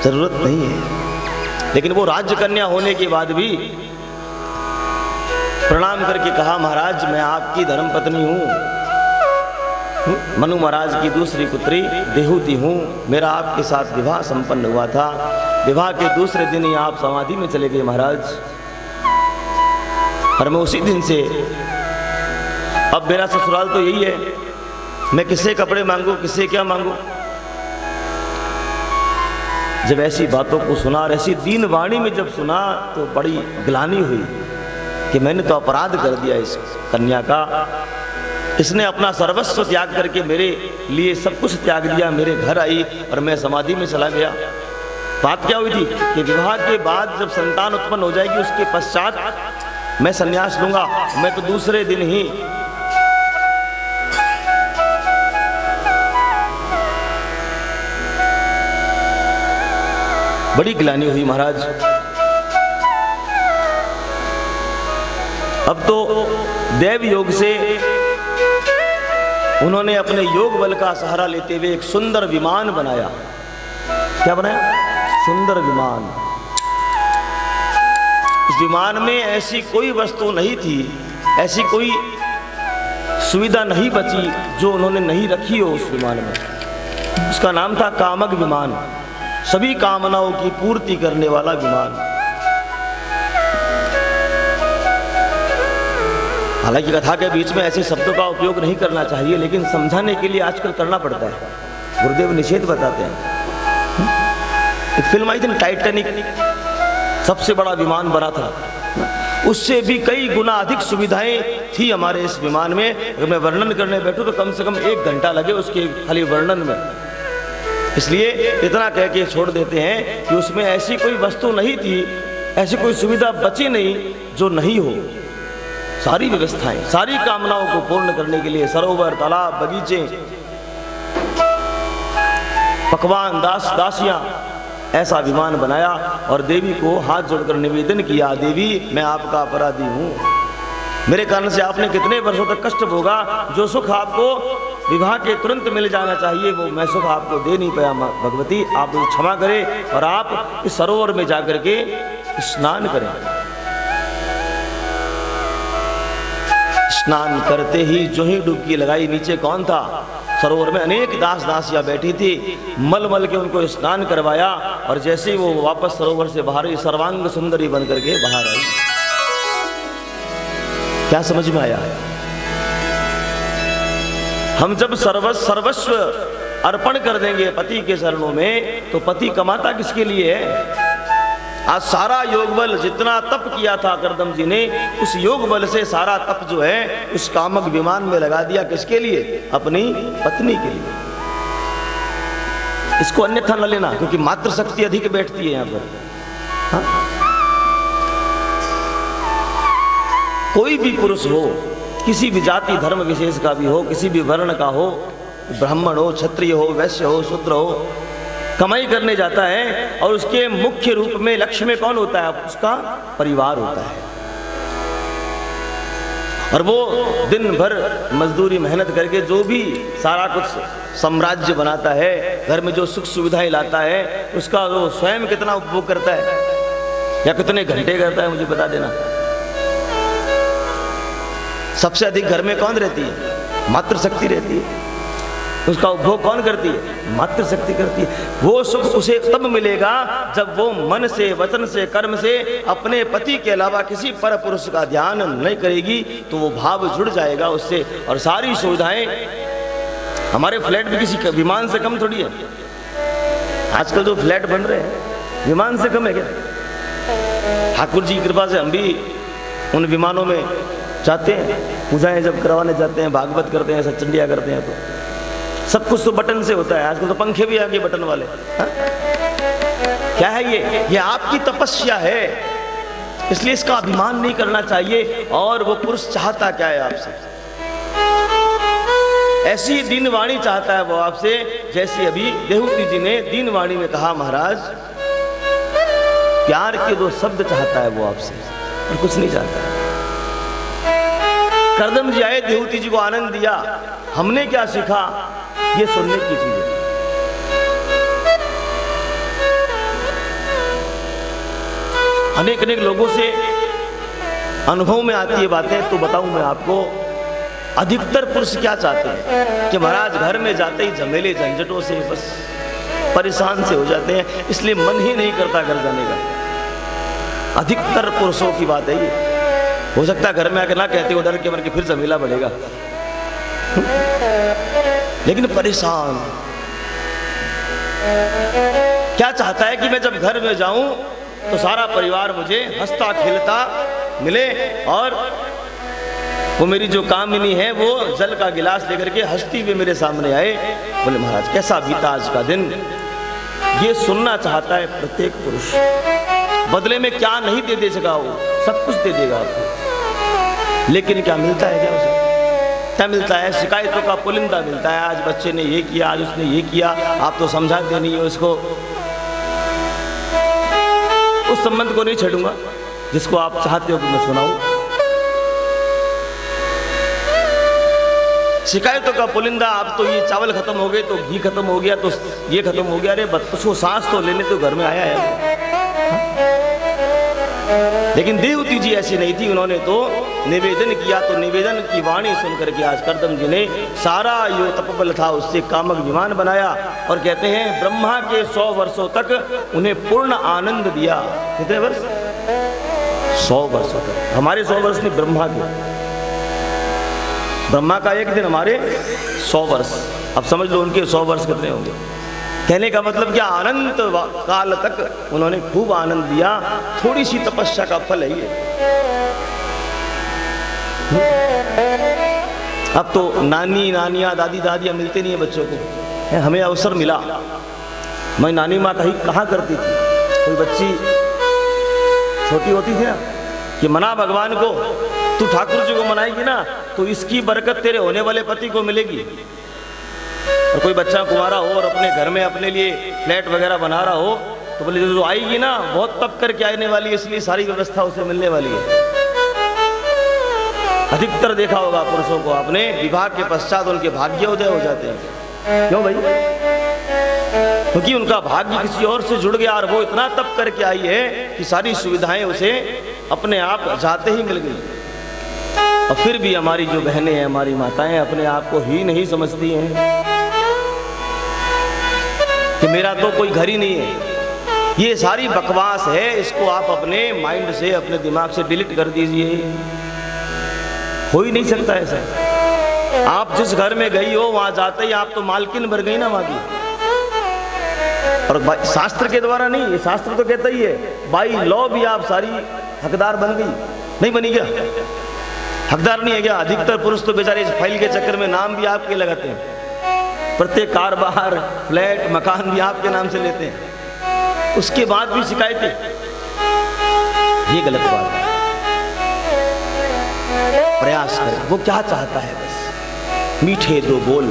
जरूरत नहीं है। लेकिन वो राज्य कन्या होने के बाद भी प्रणाम करके कहा, महाराज मैं आपकी धर्मपत्नी हूँ, मनु महाराज की दूसरी पुत्री देहूति हूँ, मेरा आपके साथ विवाह संपन्न हुआ था, विवाह के दूसरे दिन ही आप समाधि में चले गए महाराज, और मैं उसी दिन से अब मेरा ससुराल तो यही है, मैं किससे कपड़े मांगू, किससे क्या मांगू। जब ऐसी बातों को सुना और ऐसी दीन वाणी में जब सुना तो बड़ी ग्लानि हुई कि मैंने तो अपराध कर दिया इस कन्या का, इसने अपना सर्वस्व त्याग करके मेरे लिए सब कुछ त्याग दिया, मेरे घर आई और मैं समाधि में चला गया। बात क्या हुई थी कि विवाह के बाद जब संतान उत्पन्न हो जाएगी उसके पश्चात मैं संन्यास लूंगा, मैं तो दूसरे दिन ही बड़ी ग्लानि हुई महाराज। अब तो देव योग से उन्होंने अपने योग बल का सहारा लेते हुए एक सुंदर विमान बनाया। क्या बनाया? सुंदर विमान। इस विमान में ऐसी कोई वस्तु नहीं थी, ऐसी कोई सुविधा नहीं बची जो उन्होंने नहीं रखी हो उस विमान में। उसका नाम था कामक विमान, सभी कामनाओं की पूर्ति करने वाला विमान। हालांकि कथा के बीच में ऐसे शब्दों का उपयोग नहीं करना चाहिए, लेकिन समझाने के लिए आजकल करना पड़ता है। गुरुदेव निषेध बताते हैं। एक फिल्म आई थी टाइटैनिक, सबसे बड़ा विमान बना था, उससे भी कई गुना अधिक सुविधाएं थी हमारे इस विमान में। अगर मैं वर्णन करने बैठूं तो कम से कम 1 घंटा लगे उसके खाली वर्णन में, इसलिए इतना कह के छोड़ देते हैं कि उसमें ऐसी कोई वस्तु नहीं थी, ऐसी कोई सुविधा बची नहीं जो नहीं हो। सारी व्यवस्थाएं, सारी कामनाओं को पूर्ण करने के लिए सरोवर, तालाब, बगीचे, पकवान, दास दासियां, ऐसा विमान बनाया और देवी को हाथ जोड़कर निवेदन किया, देवी मैं आपका अपराधी हूं, मेरे कारण से आपने कितने वर्षों तक कष्ट भोगा, जो सुख आपको विवाह के तुरंत मिल जाना चाहिए वो मैं सुख आपको दे नहीं पाया। भगवती आप मुझे क्षमा करें और आप इस सरोवर में जाकर के स्नान करें। स्नान करते ही जो ही डुबकी लगाई, नीचे कौन था? सरोवर में अनेक दास दासियां बैठी थी, मल मल के उनको स्नान करवाया और जैसे ही वो वापस सरोवर से बाहर आई, सर्वांग सुंदरी बन करके बाहर आई। क्या समझ में आया? हम जब सर्वस्व अर्पण कर देंगे पति के चरणों में तो पति कमाता किसके लिए है? आज सारा योग बल जितना तप किया था करदम जी ने, उस योग बल से सारा तप जो है उस कामक विमान में लगा दिया। किसके लिए? अपनी पत्नी के लिए। इसको अन्यथा न लेना, क्योंकि मातृ शक्ति अधिक बैठती है यहां पर। हाँ? कोई भी पुरुष हो, किसी भी जाति धर्म विशेष का भी हो, किसी भी वर्ण का हो, ब्राह्मण हो, क्षत्रिय हो, वैश्य हो, शूद्र हो, कमाई करने जाता है और उसके मुख्य रूप में लक्ष्य में कौन होता है? उसका परिवार होता है। और वो दिन भर मजदूरी मेहनत करके जो भी सारा कुछ साम्राज्य बनाता है, घर में जो सुख सुविधाएं लाता है, उसका वो स्वयं कितना उपभोग करता है या कितने घंटे करता है, मुझे बता देना। सबसे अधिक घर में कौन रहती है? मातृशक्ति रहती है। उसका उपभोग कौन करती है? मातृशक्ति करती है। वो सुख उसे तब मिलेगा जब वो मन से, वचन से, कर्म से अपने पति के अलावा किसी पर पुरुष का ध्यान नहीं करेगी, तो वो भाव जुड़ जाएगा उससे। और सारी सुविधाएं, हमारे फ्लैट भी किसी विमान से कम थोड़ी है। आजकल जो फ्लैट बन रहे हैं विमान से कम है क्या? ठाकुर जी की कृपा से हम भी उन विमानों में जाते हैं, पूजाएं जब करवाने जाते हैं, भागवत करते हैं, सत्संगिया करते हैं, तो सब कुछ तो बटन से होता है। आजकल तो पंखे भी आ गए बटन वाले। हा? क्या है ये आपकी तपस्या है, इसलिए इसका अभिमान नहीं करना चाहिए। और वो पुरुष चाहता क्या है आपसे? ऐसी दीनवाणी चाहता है वो आपसे, जैसी अभी देहूती जी ने दीनवाणी में कहा महाराज, प्यार के 2 शब्द चाहता है वो आपसे और कुछ नहीं चाहता। करदम जी आए, देहूती जी को आनंद दिया, हमने क्या सीखा ये सुनने की चीज है। अनेक अनेक लोगों से अनुभव में आती है बातें, तो बताऊं मैं आपको, अधिकतर पुरुष क्या चाहते हैं कि महाराज घर में जाते ही झमेले झंझटों से बस परेशान से हो जाते हैं, इसलिए मन ही नहीं करता घर जाने का। अधिकतर पुरुषों की बात है ये। हो सकता है घर में आकर ना कहते हो, डर के मन के फिर झमेला बढ़ेगा, लेकिन परेशान क्या चाहता है कि मैं जब घर में जाऊं तो सारा परिवार मुझे हंसता खेलता मिले, और वो मेरी जो कामिनी है वो जल का गिलास लेकर के हंसती हुई मेरे सामने आए। बोले महाराज कैसा बीता आज का दिन, ये सुनना चाहता है प्रत्येक पुरुष। बदले में क्या नहीं दे सका, वो सब कुछ दे देगा आपको, लेकिन क्या मिलता है, क्या उसे क्या मिलता है? शिकायतों का पुलिंदा मिलता है। आज बच्चे ने ये किया, आज उसने ये किया, आप तो समझाते नहीं हो इसको। उस संबंध को नहीं छेड़ूंगा जिसको आप चाहते हो कि मैं सुनाऊं। शिकायतों का पुलिंदा, आप तो ये चावल खत्म हो गए तो घी खत्म हो गया, तो ये खत्म हो गया, अरे उसको सांस तो लेने तो घर में आया है। लेकिन देवती जी ऐसी नहीं थी, उन्होंने तो निवेदन किया, तो निवेदन की वाणी सुनकर के आज करदम जी ने सारा जो तपबल था उससे कामक विमान बनाया, और कहते हैं ब्रह्मा के 100 वर्षों तक उन्हें पूर्ण आनंद दिया। कितने वर्ष? 100 वर्षों तक। हमारे 100 वर्ष नहीं, ब्रह्मा के, ब्रह्मा का एक दिन, हमारे 100 वर्ष। अब समझ लो उनके 100 वर्ष कितने होंगे। कहने का मतलब क्या, अनंत काल तक उन्होंने खूब आनंद दिया। थोड़ी सी तपस्या का फल है ये। अब तो नानी नानियाँ दादी दादियाँ मिलते नहीं है बच्चों को। हमें अवसर मिला, मैं नानी माँ कहाँ करती थी, कोई बच्ची छोटी होती थी ना कि मना भगवान को, तू ठाकुर जी को मनाएगी ना तो इसकी बरकत तेरे होने वाले पति को मिलेगी। और कोई बच्चा कुंवारा हो और अपने घर में अपने लिए फ्लैट वगैरह बना रहा हो तो बोले जो आएगी ना बहुत तप करके आने वाली है, इसलिए सारी व्यवस्था उसे मिलने वाली है। अधिकतर देखा होगा पुरुषों को आपने, विवाह के पश्चात उनके भाग्योदय हो जाते हैं। क्यों भाई? क्योंकि उनका भाग्य किसी और से जुड़ गया और वो इतना तप करके आई है कि सारी सुविधाएं उसे अपने आप जाते ही मिल गई। और फिर भी हमारी जो बहनें हैं, हमारी माताएं अपने आप को ही नहीं समझती हैं कि मेरा तो कोई घर ही नहीं है। ये सारी बकवास है, इसको आप अपने माइंड से, अपने दिमाग से डिलीट कर दीजिए। हो ही नहीं सकता ऐसा। आप जिस घर में गई हो वहां जाते ही आप तो मालकिन भर गई ना वहां की। और शास्त्र के द्वारा नहीं, ये शास्त्र तो कहता ही है बाई लॉ भी आप सारी हकदार बन गई। नहीं बनी क्या? हकदार नहीं है क्या? अधिकतर पुरुष तो बेचारे इस फाइल के चक्कर में नाम भी आपके लगाते हैं, प्रत्येक कार-बार, फ्लैट, मकान भी आपके नाम से लेते हैं, उसके बाद भी शिकायतें। ये गलत बात है। प्रयास करें। वो क्या चाहता है? बस मीठे 2 बोल,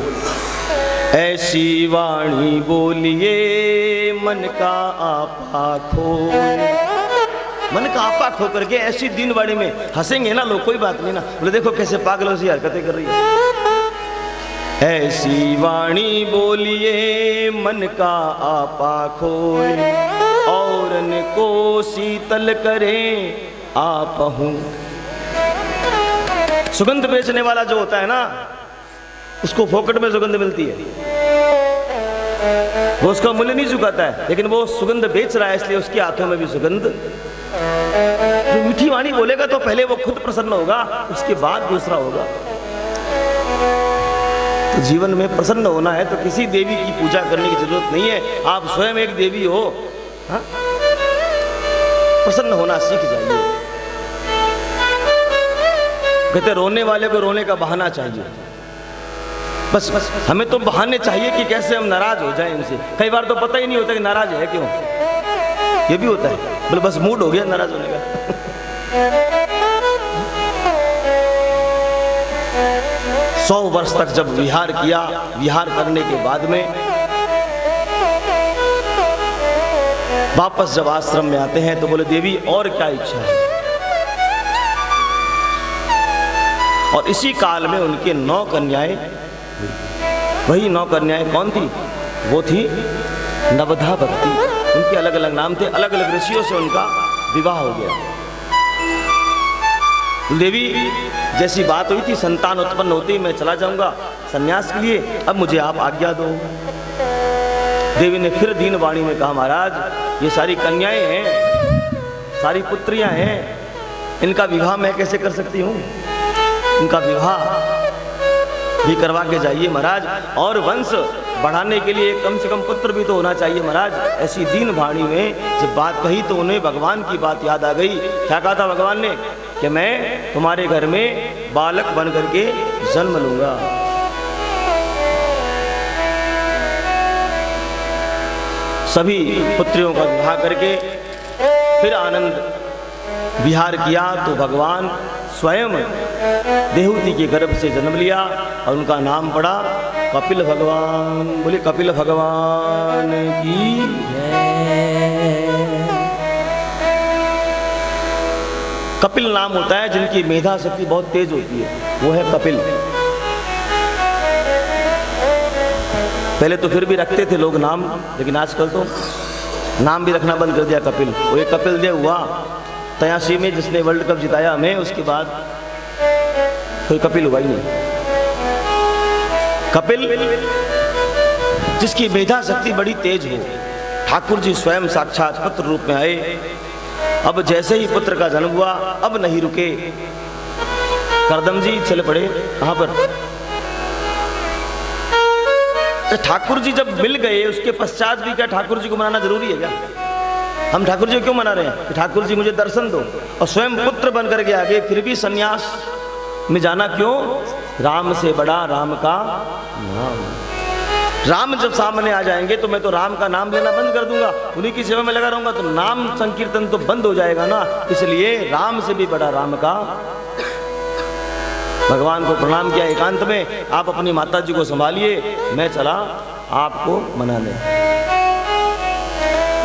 ऐसी वाणी बोलिए मन का आपा खोल। मन का आपा खो करके ऐसी दिन वाणी में हंसेंगे ना लोग, कोई बात नहीं ना, बोले देखो कैसे पागलों से हरकतें कर रही है। ऐसी वाणी बोलिए मन का आपा खोल, औरन को शीतल करें आप हूँ। सुगंध बेचने वाला जो होता है ना, उसको फोकट में सुगंध मिलती है, वो उसका मूल्य नहीं चुकाता है, लेकिन वो सुगंध बेच रहा है इसलिए उसके हाथों में भी सुगंध। जो मीठी वाणी बोलेगा तो पहले वो खुद प्रसन्न होगा, उसके बाद दूसरा होगा। तो जीवन में प्रसन्न होना है तो किसी देवी की पूजा करने की जरूरत नहीं है, आप स्वयं एक देवी हो। हा? प्रसन्न होना सीख जाइए। कहते रोने वाले को रोने का बहाना चाहिए। बस हमें तो बहाने चाहिए कि कैसे हम नाराज हो जाएं इनसे। कई बार तो पता ही नहीं होता कि नाराज है क्यों, ये भी होता है। बोले बस मूड हो गया नाराज होने का। 100 वर्ष तक जब विहार किया, विहार करने के बाद में वापस जब आश्रम में आते हैं तो बोले देवी और क्या इच्छा है। और इसी काल में उनके 9 कन्याएं, वही 9 कन्याएं कौन थी? वो थी नवधा भक्ति। उनके अलग अलग नाम थे, अलग अलग ऋषियों से उनका विवाह हो गया। देवी जैसी बात हुई थी, संतान उत्पन्न होती मैं चला जाऊंगा सन्यास के लिए, अब मुझे आप आज्ञा दो। देवी ने फिर दीन वाणी में कहा, महाराज ये सारी कन्याएं हैं, सारी पुत्रियां हैं, इनका विवाह मैं कैसे कर सकती हूँ? इनका विवाह भी करवा के जाइए महाराज, और वंश बढ़ाने के लिए कम से कम पुत्र भी तो होना चाहिए महाराज। ऐसी दीन वाणी में जब बात कही तो उन्हें भगवान की बात याद आ गई। क्या कहा था भगवान ने? कि मैं तुम्हारे घर में बालक बन करके जन्म लूंगा। सभी पुत्रियों का विवाह करके फिर आनंद विहार किया तो भगवान स्वयं देहूति के गर्भ से जन्म लिया और उनका नाम पड़ा कपिल भगवान। बोले कपिल भगवान की जय। कपिल नाम होता है जिनकी मेधा शक्ति बहुत तेज होती है, वो है कपिल। पहले तो फिर भी रखते थे लोग नाम, लेकिन आजकल तो नाम भी रखना बंद कर दिया कपिल। वो एक कपिल देव हुआ 83 में जिसने वर्ल्ड कप जिताया हमें, उसके बाद कोई कपिल हुआ ही नहीं। कपिल जिसकी मेधा शक्ति बड़ी तेज हो, ठाकुर जी स्वयं साक्षात पुत्र रूप में आए। अब जैसे ही पुत्र का जन्म हुआ अब नहीं रुके, करदम जी चले पड़े कहां पर? ठाकुर जी जब मिल गए उसके पश्चात भी क्या ठाकुर जी को मनाना जरूरी है क्या? हम ठाकुर जी को क्यों मना रहे हैं कि ठाकुर जी मुझे दर्शन दो, और स्वयं पुत्र बन करके आगे फिर भी सन्यास में जाना क्यों? राम से बड़ा राम का नाम। राम जब सामने आ जाएंगे तो मैं तो राम का नाम लेना बंद कर दूंगा, उन्हीं की सेवा में लगा रहूंगा, तो नाम संकीर्तन तो बंद हो जाएगा ना। इसलिए राम से भी बड़ा राम का। भगवान को प्रणाम किया एकांत में, आप अपनी माता जी को संभालिए, मैं चला आपको मनाने।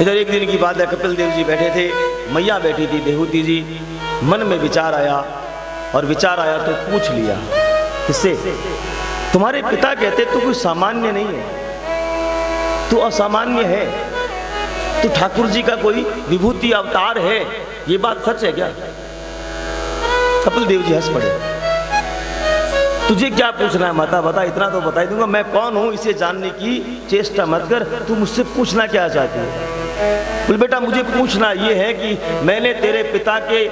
इधर एक दिन की बात है, कपिल देव जी बैठे थे, मैया बैठी थी देहूति जी। मन में विचार आया, और विचार आया तो पूछ लिया किससे? तुम्हारे पिता कहते तू कोई सामान्य नहीं है, तू असामान्य है, तू ठाकुर जी का कोई विभूति अवतार है, ये बात सच है क्या? कपिल देव जी हंस पड़े। तुझे क्या पूछना है माता, बता, इतना तो बता ही दूंगा, मैं कौन हूं इसे जानने की चेष्टा मत कर, तू मुझसे पूछना क्या चाहती है? बोल बेटा मुझे पूछना ये है कि मैंने तेरे पिता के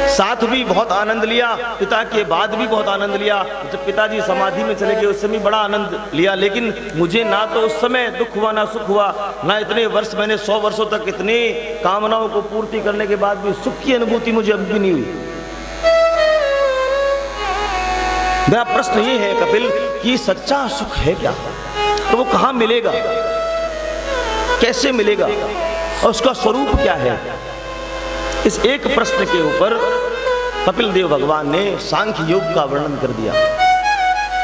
साथ भी बहुत आनंद लिया, पिता के बाद भी बहुत आनंद लिया। जब पिताजी समाधि में चले गए उस समय बड़ा आनंद लिया, लेकिन मुझे ना तो उस समय दुख हुआ ना सुख हुआ, ना इतने वर्ष मैंने 100 वर्षों तक इतनी कामनाओं को पूर्ति करने के बाद भी सुख की अनुभूति मुझे अब भी नहीं हुई। मेरा प्रश्न ये है कपिल कि सच्चा सुख है क्या, तो वो कहाँ मिलेगा, कैसे मिलेगा, और उसका स्वरूप क्या है? इस एक प्रश्न के ऊपर कपिल देव भगवान ने सांख्य योग का वर्णन कर दिया।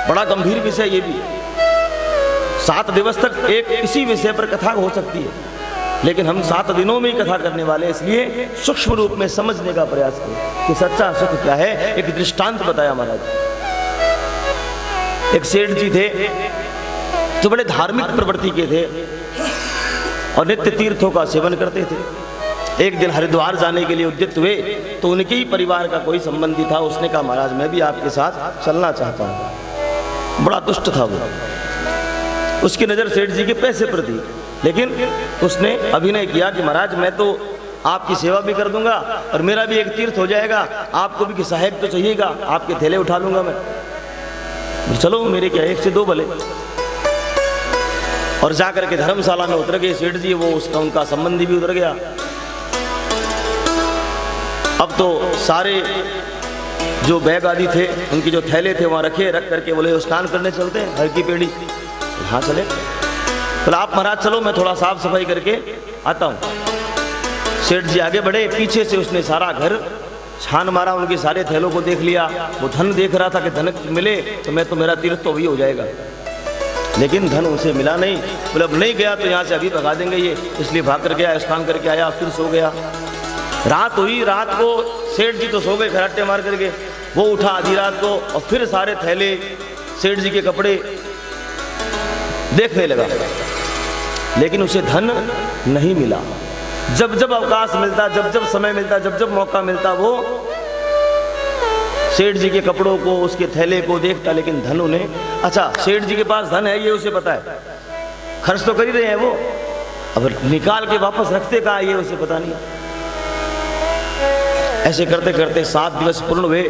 बड़ा गंभीर विषय ये भी, 7 दिवस तक एक इसी विषय पर कथा हो सकती है, लेकिन हम 7 दिनों में ही कथा करने वाले, इसलिए सूक्ष्म रूप में समझने का प्रयास करें कि सच्चा सुख क्या है। एक दृष्टांत बताया महाराज। एक सेठ जी थे जो बड़े धार्मिक प्रवृत्ति के थे और नित्य तीर्थों का सेवन करते थे। एक दिन हरिद्वार जाने के लिए उद्यत हुए तो उनके ही परिवार का कोई संबंधी था, उसने कहा महाराज मैं भी आपके साथ चलना चाहता हूँ। बड़ा दुष्ट था वो, उसकी नज़र सेठ जी के पैसे पर थी, लेकिन उसने अभिनय किया कि महाराज मैं तो आपकी सेवा भी कर दूंगा और मेरा भी एक तीर्थ हो जाएगा, आपको भी सहायक तो चाहिएगा, आपके थैले उठा लूंगा मैं। चलो मेरे क्या, 1 से 2 भले। और जाकर के धर्मशाला में उतर गए सेठ जी, वो उसका उनका संबंधी भी उतर गया। अब तो सारे जो बैग आदि थे उनके जो थैले थे वहाँ रखे, रख करके बोले स्नान करने चलते हैं हर की पेड़ी। हाँ चले, बोला आप महाराज चलो मैं थोड़ा साफ सफाई करके आता हूँ। सेठ जी आगे बढ़े, पीछे से उसने सारा घर छान मारा, उनके सारे थैलों को देख लिया, वो धन देख रहा था कि धन मिले तो मैं तो मेरा तीर्थ तो वही हो जाएगा, लेकिन धन उसे मिला नहीं। बोले अब नहीं गया तो यहाँ से अभी भगा देंगे ये, इसलिए भाग कर गया, स्नान करके आया, फिर सो गया। रात हुई, रात को सेठ जी तो सो गए खराटे मार करके, वो उठा आधी रात को और फिर सारे थैले सेठ जी के कपड़े देखने लगा, लेकिन उसे धन नहीं मिला। जब जब अवकाश मिलता, जब जब समय मिलता, जब जब मौका मिलता, वो सेठ जी के कपड़ों को, उसके थैले को देखता, लेकिन धन उन्हें, अच्छा सेठ जी के पास धन है ये उसे पता है, खर्च तो कर ही रहे हैं वो, अब निकाल के वापस रखते कहाँ ये उसे पता नहीं। ऐसे करते करते 7 दिवस पूर्ण हुए,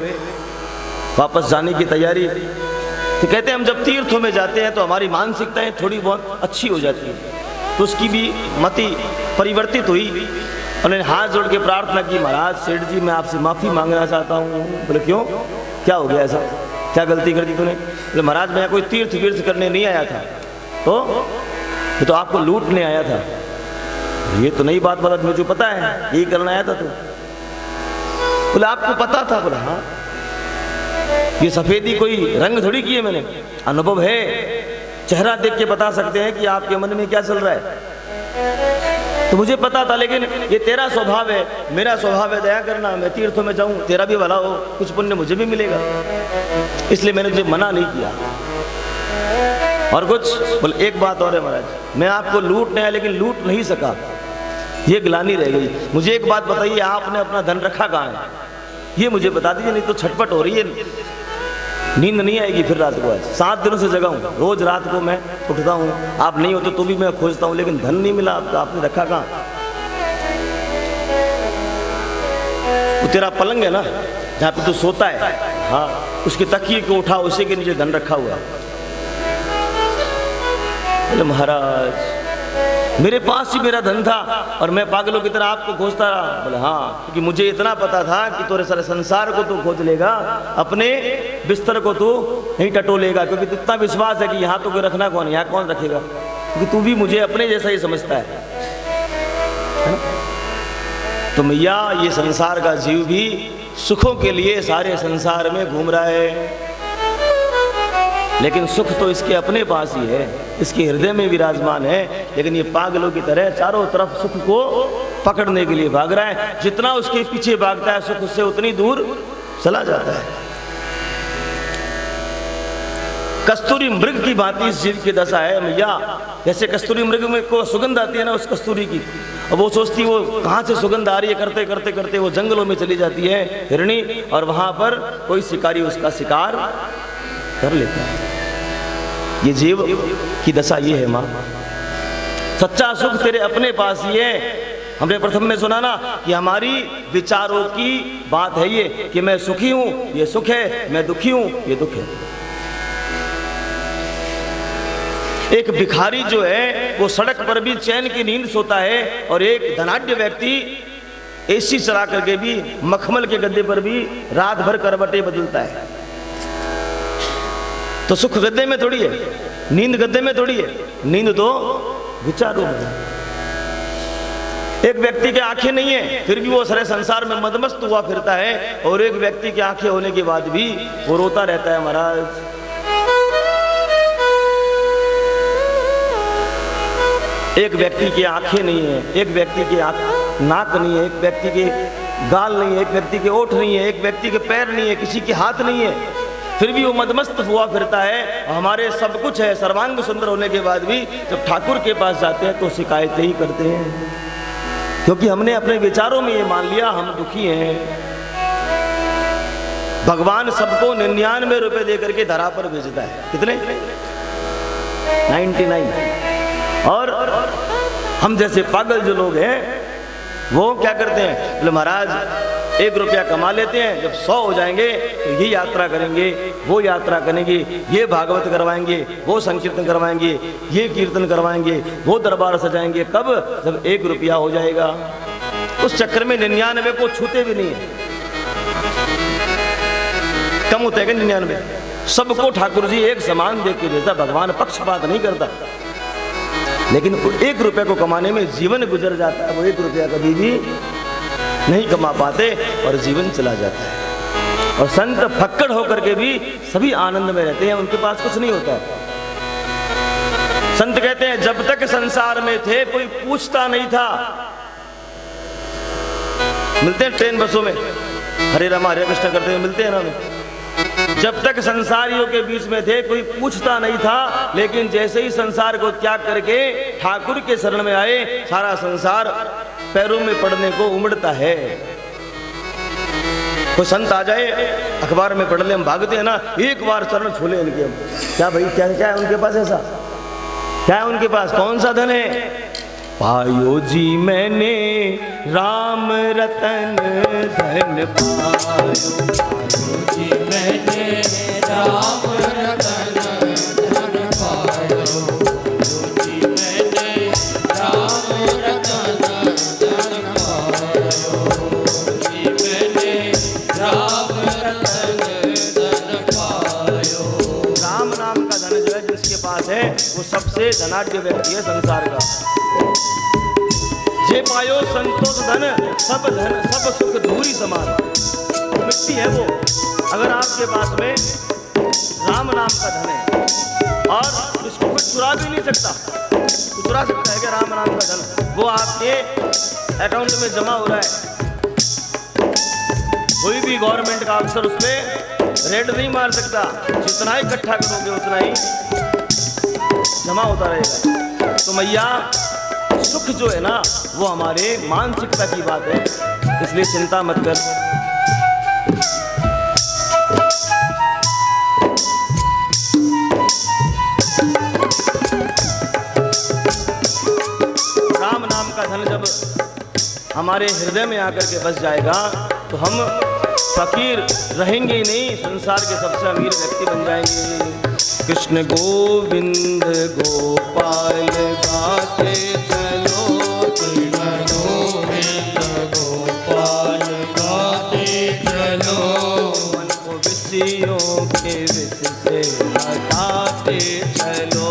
वापस जाने की तैयारी। तो कहते हैं हम जब तीर्थों में जाते हैं तो हमारी मानसिकताएं थोड़ी बहुत अच्छी हो जाती है, तो उसकी भी मति परिवर्तित हुई। उन्होंने हाथ जोड़ के प्रार्थना की, महाराज सेठ जी मैं आपसे माफ़ी मांगना चाहता हूँ। बोले क्यों, क्या हो गया, ऐसा क्या गलती कर दी तूने? बोले महाराज मैं कोई तीर्थ वीर्थ करने नहीं आया था, तो आपको लूटने आया था। ये तो नई बात बता, मुझे पता है यही करना आया था तू। बोले आपको पता था? बोला हाँ, ये सफेदी कोई रंग थोड़ी की है मैंने, अनुभव है, चेहरा देख के बता सकते हैं कि आपके मन में क्या चल रहा है। तो मुझे पता था, लेकिन ये तेरा स्वभाव है, मेरा स्वभाव है दया करना, मैं तीर्थों में जाऊं, तेरा भी भला हो, कुछ पुण्य मुझे भी मिलेगा, इसलिए मैंने तुझे मना नहीं किया। और कुछ? बोले एक बात और है महाराज, मैं आपको लूटने आया लेकिन लूट नहीं सका, ये ग्लानि रह गई। मुझे एक बात बताइए, आपने अपना धन रखा कहाँ है, ये मुझे बता दीजिए, नहीं तो छटपट हो रही है, नींद नहीं आएगी फिर रात को। आज 7 दिनों से जगा हूँ, रोज रात को मैं उठता हूँ, आप नहीं होते तो भी मैं खोजता हूँ, लेकिन धन नहीं मिला, आपने रखा कहाँ? वो तेरा पलंग है ना जहाँ पे तू सोता है, हाँ, उसके तकिए को उठा, उसी के नीचे धन रखा हुआ है। बोले महाराज मेरे पास ही मेरा धन था और मैं पागलों की तरह आपको खोजता रहा। बोले हाँ, क्योंकि मुझे इतना पता था कि तेरे सारे संसार को तू खोज लेगा, अपने बिस्तर को तू नहीं टटोलेगा, क्योंकि इतना विश्वास है कि यहाँ तो कोई रखना कौन, यहाँ कौन रखेगा, क्योंकि तू भी मुझे अपने जैसा ही समझता है ना? तो मैया ये संसार का जीव भी सुखों के लिए सारे संसार में घूम रहा है, लेकिन सुख तो इसके अपने पास ही है, इसके हृदय में विराजमान है, लेकिन ये पागलों की तरह चारों तरफ सुख को पकड़ने के लिए भाग रहा है। जितना उसके पीछे भागता है सुख उससे उतनी दूर चला जाता है। कस्तूरी मृग की भांति इस जीव की दशा है मैया। जैसे कस्तूरी मृग में को सुगंध आती है ना उस कस्तूरी की, और वो सोचती वो कहाँ से सुगंध आ रही है, करते करते करते वो जंगलों में चली जाती है हिरणी, और वहां पर कोई शिकारी उसका शिकार कर लेता है। ये जीव की दशा ये है माँ। सच्चा सुख तेरे अपने पास ही है। हमने प्रथम में सुना ना कि हमारी विचारों की बात है ये, कि मैं सुखी हूं ये सुख है, मैं दुखी हूं ये दुख है। एक भिखारी जो है वो सड़क पर भी चैन की नींद सोता है, और एक धनाढ्य व्यक्ति एसी चला करके भी मखमल के गद्दे पर भी रात भर करवटें बदलता है। तो सुख गद्दे में थोड़ी है, नींद गद्दे में थोड़ी है, नींद तो विचारों में। एक व्यक्ति की आंखें नहीं है फिर भी वो सारे संसार में मदमस्त हुआ फिरता है, और एक व्यक्ति की आंखें होने के बाद भी वो रोता रहता है महाराज। एक व्यक्ति की आंखें नहीं है, एक व्यक्ति की नाक नहीं है, एक व्यक्ति के गाल नहीं है, एक व्यक्ति के ओठ नहीं है, एक व्यक्ति के पैर नहीं है, किसी के हाथ नहीं है, फिर भी वो मदमस्त हुआ फिरता है। हमारे सब कुछ है, सर्वांग सुंदर होने के बाद भी जब ठाकुर के पास जाते हैं तो शिकायतें ही करते हैं, क्योंकि हमने अपने विचारों में ये मान लिया हम दुखी हैं। भगवान सबको 99 रुपए दे करके धरा पर भेजता है। कितने? 99। और हम जैसे पागल जो लोग हैं वो क्या करते हैं, बोले महाराज 1 रुपया कमा लेते हैं, जब 100 हो जाएंगे तो ये यात्रा करेंगे, वो यात्रा करेंगे, ये भागवत करवाएंगे, वो संकीर्तन करवाएंगे, ये कीर्तन करवाएंगे, वो दरबार सजाएंगे। कब? जब 1 रुपया हो जाएगा। उस चक्कर में 99 को छूते भी नहीं है। कम होता है क्या 99? सबको ठाकुर जी एक समान देख के भेजता, भगवान पक्षपात नहीं करता। लेकिन 1 रुपये को कमाने में जीवन गुजर जाता है, वो 1 रुपया कभी भी नहीं कमा पाते और जीवन चला जाता है। और संत फक्कड़ होकर के भी सभी आनंद में रहते हैं, उनके पास कुछ नहीं होता है। संत कहते हैं जब तक संसार में थे कोई पूछता नहीं था। मिलते हैं ट्रेन बसों में, हरे राम हरे कृष्ण करते हुए मिलते हैं ना हमें। जब तक संसारियों के बीच में थे कोई पूछता नहीं था, लेकिन जैसे ही संसार को त्याग करके ठाकुर के शरण में आए, सारा संसार पैरों में पड़ने को उमड़ता है। कोई संत आ जाए, अखबार में पढ़ ले, हम भागते हैं ना, एक बार चरण छूले इनके हम। क्या भाई क्या क्या है उनके पास, ऐसा क्या है उनके पास, कौन सा धन है? पायो जी मैंने राम रतन धन पायो, जी मैंने राम रतन धन पायो, जी मैंने राम रतन धन पायो, जी मैंने राम रतन धन पायो। राम नाम का धन जो है जिसके पास है वो सबसे धनाढ्य व्यक्ति है संसार का। जे पायो संतोष धन सब सुख धूरी समान, मिट्टी है वो। अगर आपके पास में राम नाम का धन है और इसको कोई चुरा भी नहीं सकता, चुरा सकता है क्या राम नाम का धन? वो आपके अकाउंट में जमा हो रहा है, कोई भी गवर्नमेंट का अफसर उस पर रेड नहीं मार सकता। जितना ही इकट्ठा करोगे उतना ही जमा होता रहेगा। तो मैया सुख जो है ना वो हमारे मानसिकता की बात है, इसलिए चिंता मत कर। राम नाम का धन जब हमारे हृदय में आकर के बस जाएगा तो हम फकीर रहेंगे ही नहीं, संसार के सबसे अमीर व्यक्ति बन जाएंगे। कृष्ण गोविंद गोपाल गाते चलो, कृष्ण गोविंद गोपाल गाते चलो, मन को विषयों के विष से हटाते चलो,